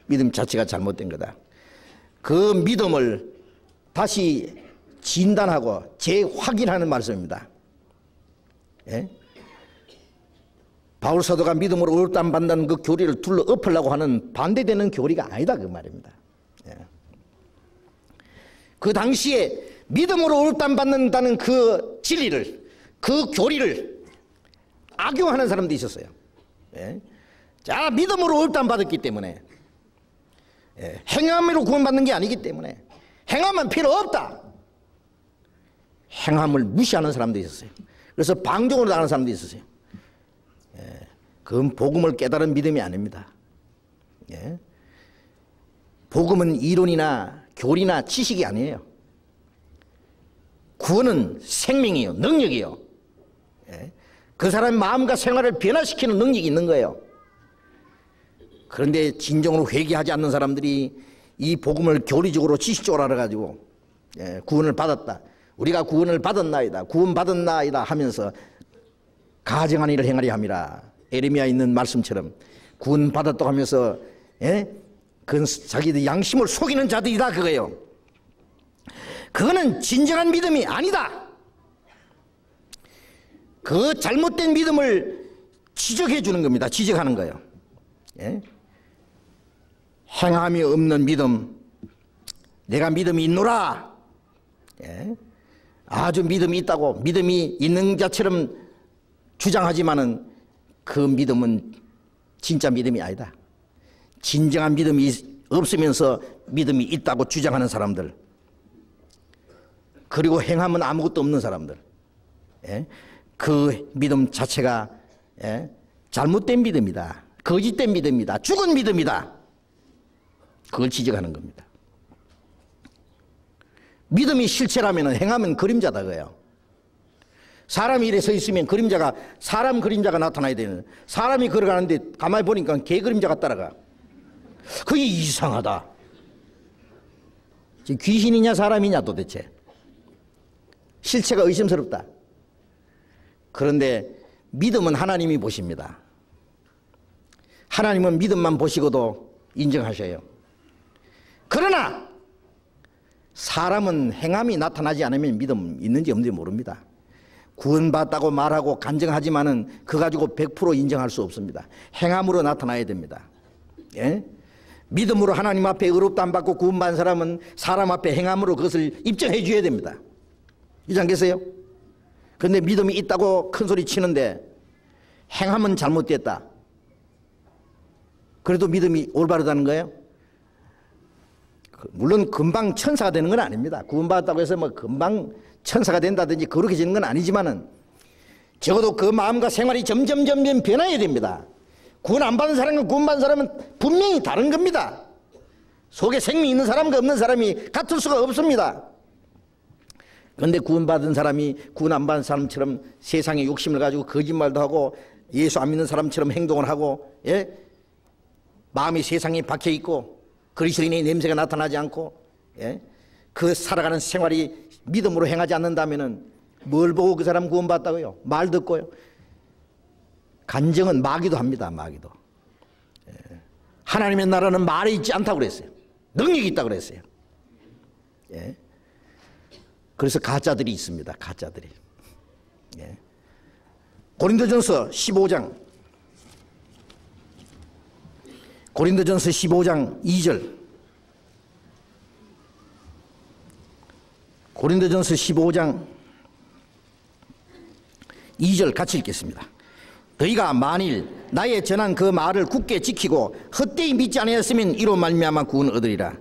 믿음 자체가 잘못된 거다. 그 믿음을 다시 진단하고 재확인하는 말씀입니다. 예? 바울 사도가 믿음으로 의롭다함 받는다는 그 교리를 둘러 엎으려고 하는 반대되는 교리가 아니다 그 말입니다. 예. 그 당시에 믿음으로 의롭다함 받는다는 그 진리를 그 교리를 악용하는 사람도 있었어요. 예. 자, 믿음으로 의롭다함 받았기 때문에 예. 행함으로 구원받는 게 아니기 때문에 행함은 필요 없다. 행함을 무시하는 사람도 있었어요. 그래서 방종으로 당하는 사람도 있었어요. 예. 그건 복음을 깨달은 믿음이 아닙니다. 예. 복음은 이론이나 교리나 지식이 아니에요. 구원은 생명이요, 능력이요. 예. 그 사람의 마음과 생활을 변화시키는 능력이 있는 거예요. 그런데 진정으로 회개하지 않는 사람들이 이 복음을 교리적으로 지식적으로 알아가지고 예, 구원을 받았다. 우리가 구원을 받았나이다. 구원받았나이다 하면서 가증한 일을 행하리 함이라. 에레미야에 있는 말씀처럼 구원받았다고 하면서 예? 그건 자기들 양심을 속이는 자들이다 그거예요. 그거는 진정한 믿음이 아니다. 그 잘못된 믿음을 지적해 주는 겁니다. 지적하는 거예요. 예? 행함이 없는 믿음, 내가 믿음이 있노라. 예? 아주 믿음이 있다고 믿음이 있는 자처럼 주장하지만은 그 믿음은 진짜 믿음이 아니다. 진정한 믿음이 없으면서 믿음이 있다고 주장하는 사람들, 그리고 행함은 아무것도 없는 사람들, 예? 그 믿음 자체가 예? 잘못된 믿음이다. 거짓된 믿음이다. 죽은 믿음이다. 그걸 지적하는 겁니다. 믿음이 실체라면 행하면 그림자다 그래요. 사람이 이래 서 있으면 그림자가 사람 그림자가 나타나야 되는, 사람이 걸어가는데 가만히 보니까 개 그림자가 따라가. 그게 이상하다. 지금 귀신이냐 사람이냐 도대체. 실체가 의심스럽다. 그런데 믿음은 하나님이 보십니다. 하나님은 믿음만 보시고도 인정하셔요. 그러나 사람은 행함이 나타나지 않으면 믿음 있는지 없는지 모릅니다. 구원받았다고 말하고 간증하지만은 그 가지고 100% 인정할 수 없습니다. 행함으로 나타나야 됩니다. 예? 믿음으로 하나님 앞에 의롭다 안 받고 구원받은 사람은 사람 앞에 행함으로 그것을 입증해 줘야 됩니다. 그렇지 않겠어요? 그런데 믿음이 있다고 큰 소리 치는데 행함은 잘못됐다. 그래도 믿음이 올바르다는 거예요? 물론 금방 천사가 되는 건 아닙니다. 구원받았다고 해서 뭐 금방 천사가 된다든지 거룩해지는 건 아니지만은 적어도 그 마음과 생활이 점점 변해야 됩니다. 구원 안 받은 사람과 구원받은 사람은 분명히 다른 겁니다. 속에 생명이 있는 사람과 없는 사람이 같을 수가 없습니다. 그런데 구원받은 사람이 구원 안 받은 사람처럼 세상에 욕심을 가지고 거짓말도 하고 예수 안 믿는 사람처럼 행동을 하고, 예? 마음이 세상에 박혀 있고 그리스도인의 냄새가 나타나지 않고, 예? 그 살아가는 생활이 믿음으로 행하지 않는다면은 뭘 보고 그 사람 구원받았다고요? 말 듣고요. 간증은 마귀도 합니다. 마귀도. 예. 하나님의 나라는 말에 있지 않다고 그랬어요. 능력이 있다고 그랬어요. 예. 그래서 가짜들이 있습니다. 가짜들이. 예. 고린도전서 15장 고린도전서 15장 2절 고린도전서 15장 2절 같이 읽겠습니다. 너희가 만일 나의 전한 그 말을 굳게 지키고 헛되이 믿지 아니하였으면 이로 말미암아 구원을 얻으리라.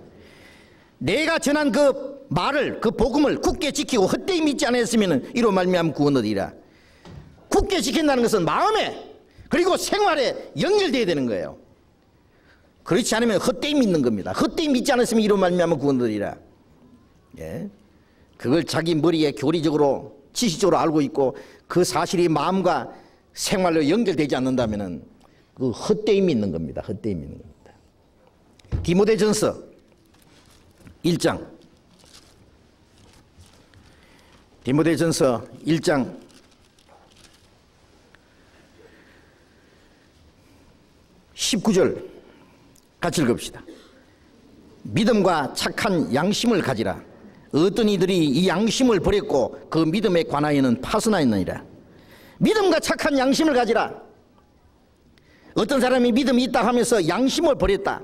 내가 전한 그 말을, 그 복음을 굳게 지키고 헛되이 믿지 아니하였으면 이로 말미암아 구원을 얻으리라. 굳게 지킨다는 것은 마음에 그리고 생활에 연결되어야 되는 거예요. 그렇지 않으면 헛되이 믿는 겁니다. 헛되이 믿지 않았으면 이로 말미암아 구원을 얻으리라. 예. 그걸 자기 머리에 교리적으로 지식적으로 알고 있고 그 사실이 마음과 생활로 연결되지 않는다면 그 헛되이 믿는 겁니다. 헛되이 믿는 겁니다. 디모데전서 1장 디모데전서 1장 19절 같이 읽읍시다. 믿음과 착한 양심을 가지라. 어떤 이들이 이 양심을 버렸고 그 믿음에 관하여는 파선하였느니라. 믿음과 착한 양심을 가지라. 어떤 사람이 믿음이 있다 하면서 양심을 버렸다.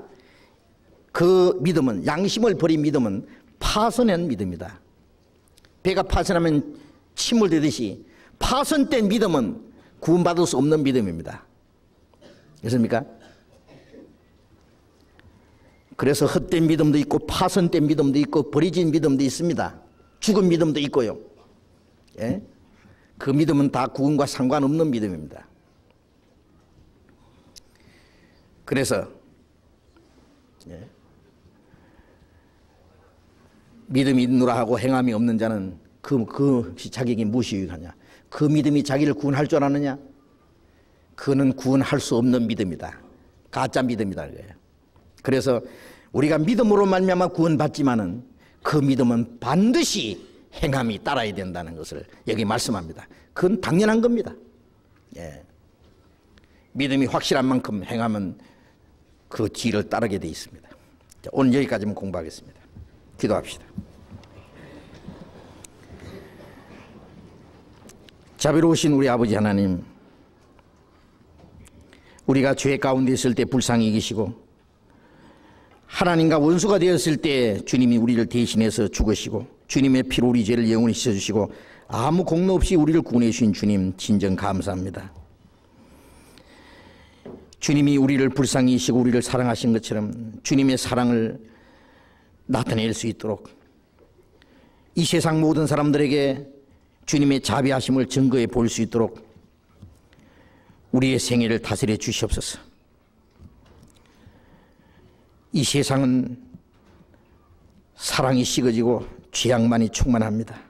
그 믿음은, 양심을 버린 믿음은 파선한 믿음이다. 배가 파선하면 침을 되듯이 파선된 믿음은 구원받을 수 없는 믿음입니다. 그렇습니까? 그래서 헛된 믿음도 있고 파선된 믿음도 있고 버려진 믿음도 있습니다. 죽은 믿음도 있고요. 예? 그 믿음은 다 구원과 상관없는 믿음입니다. 그래서 예? 믿음이 있노라 하고 행함이 없는 자는 그 자격이 무엇이 유익하냐? 그 믿음이 자기를 구원할 줄 아느냐? 그는 구원할 수 없는 믿음이다. 가짜 믿음이다. 그래서 우리가 믿음으로 말미암아 구원받지만은 그 믿음은 반드시 행함이 따라야 된다는 것을 여기 말씀합니다. 그건 당연한 겁니다. 예. 믿음이 확실한 만큼 행함은 그 뒤를 따르게 돼 있습니다. 자, 오늘 여기까지만 공부하겠습니다. 기도합시다. 자비로우신 우리 아버지 하나님, 우리가 죄 가운데 있을 때 불쌍히 여기시고 하나님과 원수가 되었을 때 주님이 우리를 대신해서 죽으시고 주님의 피로 우리 죄를 영원히 씻어주시고 아무 공로 없이 우리를 구원해 주신 주님 진정 감사합니다. 주님이 우리를 불쌍히 여기시고 우리를 사랑하신 것처럼 주님의 사랑을 나타낼 수 있도록 이 세상 모든 사람들에게 주님의 자비하심을 증거해 볼 수 있도록 우리의 생애를 다스려 주시옵소서. 이 세상은 사랑이 식어지고 죄악만이 충만합니다.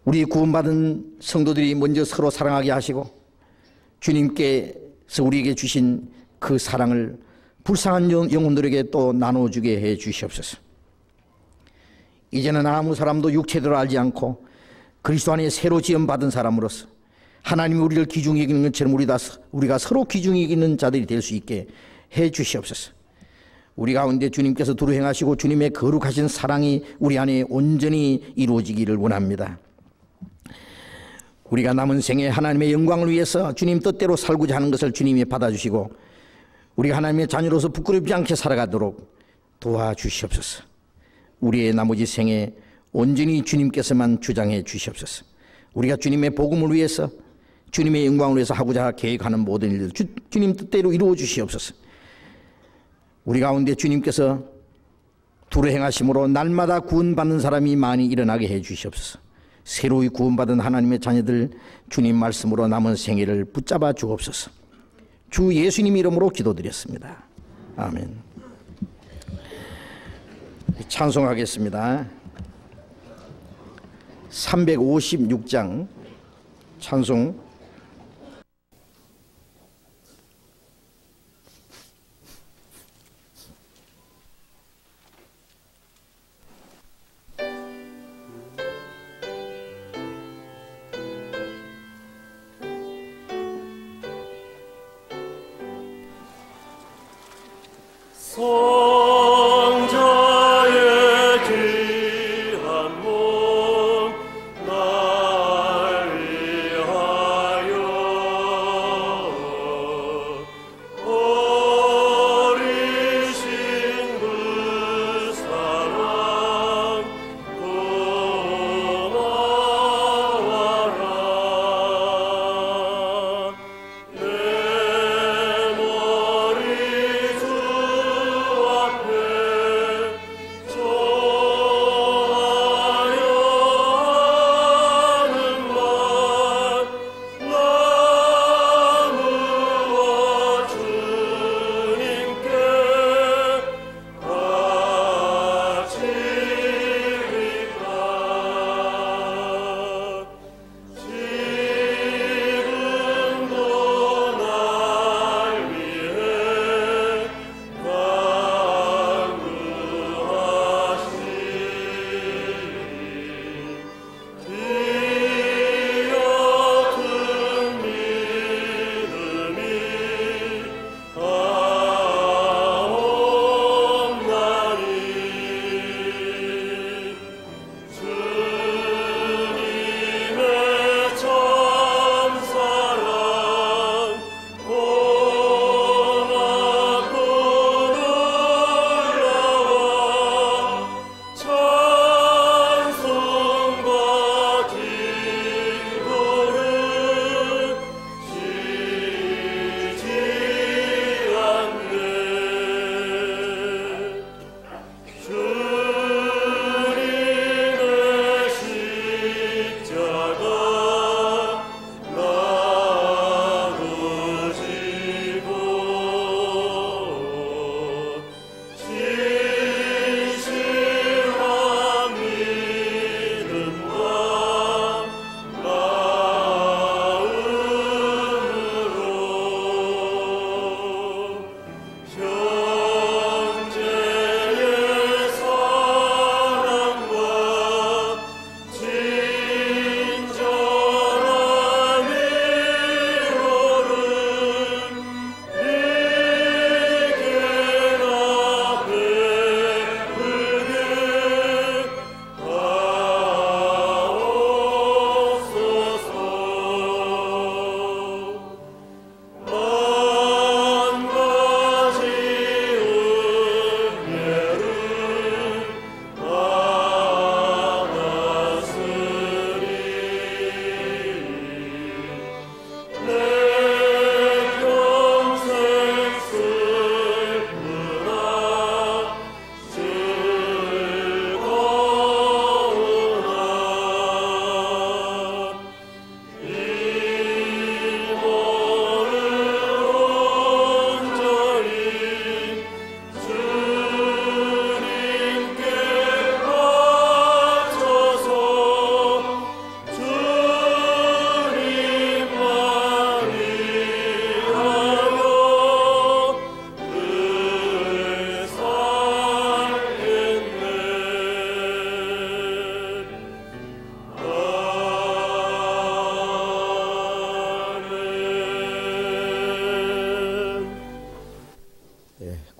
우리 구원받은 성도들이 먼저 서로 사랑하게 하시고 주님께서 우리에게 주신 그 사랑을 불쌍한 영혼들에게 또 나눠주게 해 주시옵소서. 이제는 아무 사람도 육체대로 알지 않고 그리스도 안에 새로 지음받은 사람으로서 하나님이 우리를 귀중히 여기는 것처럼 우리가 서로 귀중히 여기는 자들이 될 수 있게 해 주시옵소서. 우리 가운데 주님께서 두루 행하시고 주님의 거룩하신 사랑이 우리 안에 온전히 이루어지기를 원합니다. 우리가 남은 생에 하나님의 영광을 위해서 주님 뜻대로 살고자 하는 것을 주님이 받아주시고 우리가 하나님의 자녀로서 부끄럽지 않게 살아가도록 도와주시옵소서. 우리의 나머지 생에 온전히 주님께서만 주장해 주시옵소서. 우리가 주님의 복음을 위해서 주님의 영광을 위해서 하고자 계획하는 모든 일들 주님 뜻대로 이루어 주시옵소서. 우리 가운데 주님께서 두루 행하심으로 날마다 구원받는 사람이 많이 일어나게 해 주시옵소서. 새로이 구원받은 하나님의 자녀들 주님 말씀으로 남은 생애를 붙잡아 주옵소서. 주 예수님 이름으로 기도드렸습니다. 아멘. 찬송하겠습니다. 356장 찬송.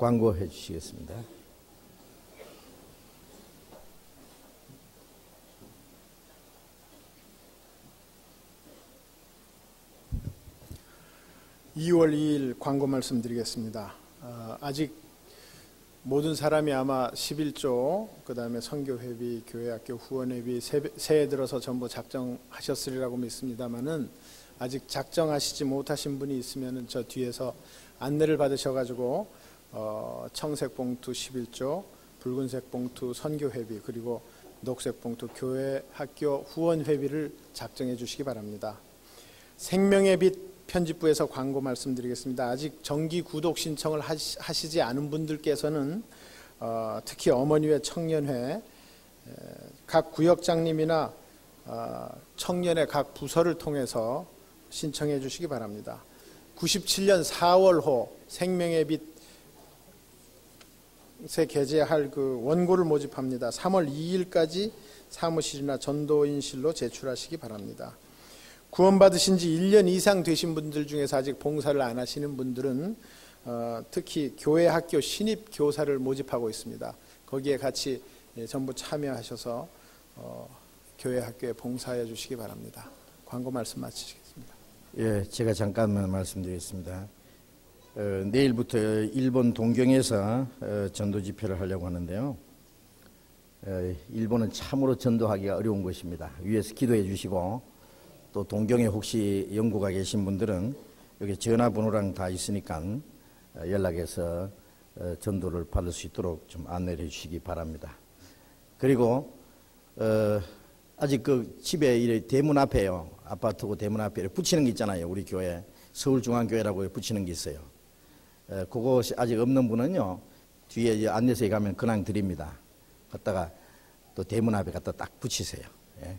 광고해 주시겠습니다. (2월 2일) 광고 말씀드리겠습니다. 아직 모든 사람이 아마 11조, 그 다음에 선교회비, 교회학교 후원회비 새해 들어서 전부 작정하셨으리라고 믿습니다만은 아직 작정하시지 못하신 분이 있으면 저 뒤에서 안내를 받으셔가지고 청색 봉투 11조, 붉은색 봉투 선교회비, 그리고 녹색 봉투 교회학교 후원회비를 작정해 주시기 바랍니다. 생명의 빛 편집부에서 광고 말씀드리겠습니다. 아직 정기 구독 신청을 하시지 않은 분들께서는 특히 어머니회 청년회 각 구역장님이나 청년회 각 부서를 통해서 신청해 주시기 바랍니다. 97년 4월호 생명의 빛에 게재할 그 원고를 모집합니다. 3월 2일까지 사무실이나 전도인실로 제출하시기 바랍니다. 구원받으신 지 1년 이상 되신 분들 중에서 아직 봉사를 안 하시는 분들은 특히 교회 학교 신입 교사를 모집하고 있습니다. 거기에 같이 전부 참여하셔서 교회 학교에 봉사해 주시기 바랍니다. 광고 말씀 마치시겠습니다. 예, 제가 잠깐만 말씀드리겠습니다. 내일부터 일본 동경에서 전도 집회를 하려고 하는데요. 일본은 참으로 전도하기가 어려운 것입니다. 위에서 기도해 주시고, 또 동경에 혹시 연구가 계신 분들은 여기 전화번호랑 다 있으니까 연락해서 전도를 받을 수 있도록 좀 안내를 해 주시기 바랍니다. 그리고 아직 그 집에 대문 앞에요, 아파트고 대문 앞에 붙이는 게 있잖아요. 우리 교회 서울중앙교회라고 붙이는 게 있어요. 그것이 아직 없는 분은요, 뒤에 안내서에 가면 근황 드립니다. 갖다가 또 대문 앞에 갖다 딱 붙이세요. 예.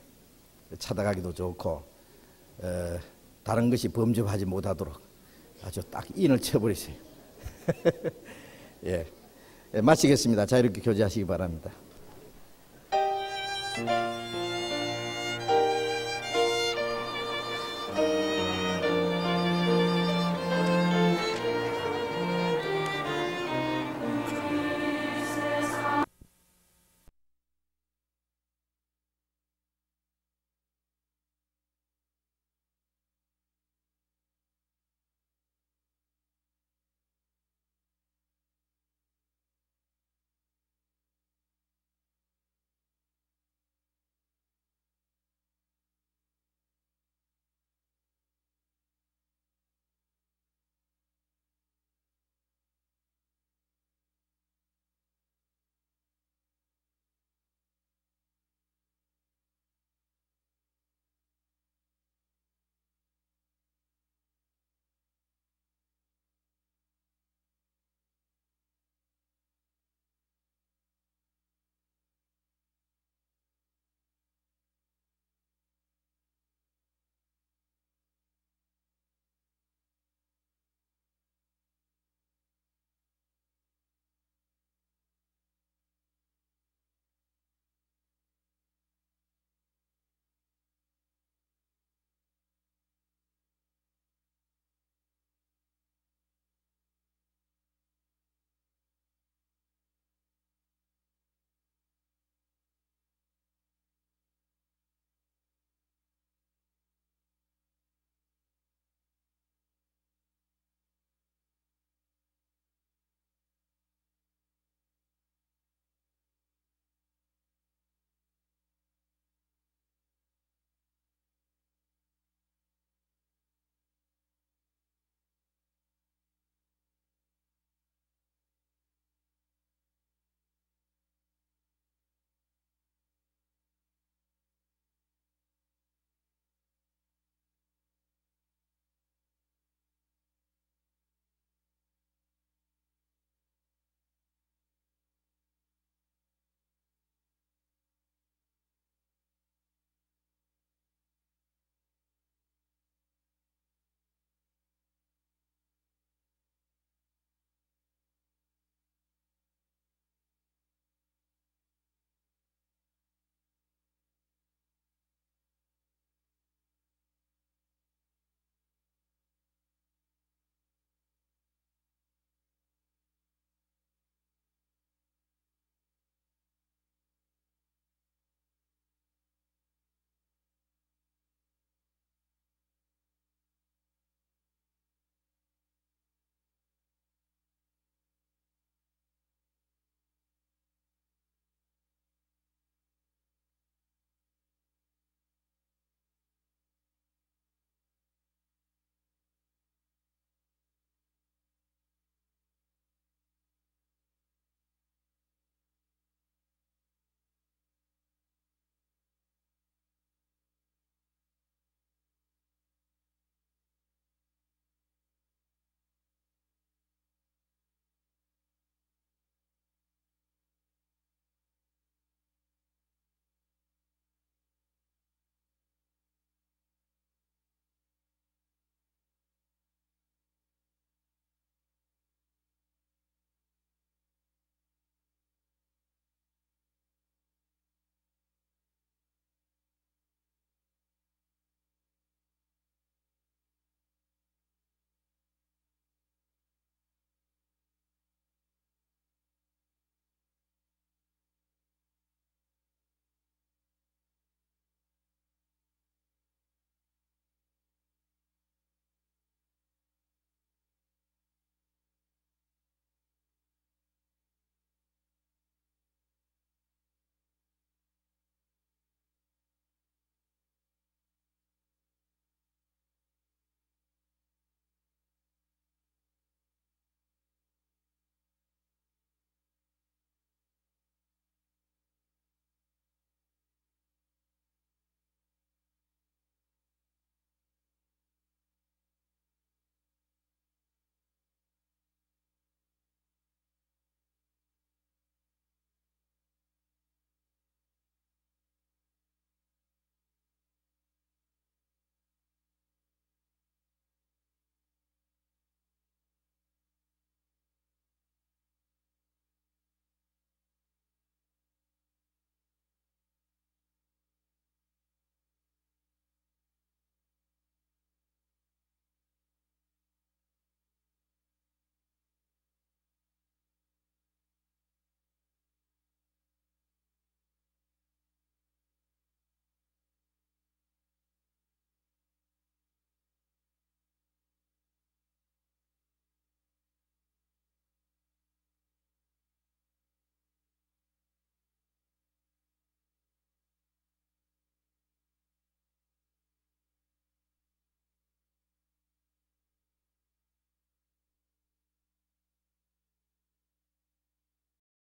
찾아가기도 좋고, 다른 것이 범접하지 못하도록 아주 딱 인을 쳐버리세요. 예. 마치겠습니다. 자, 이렇게 교제하시기 바랍니다.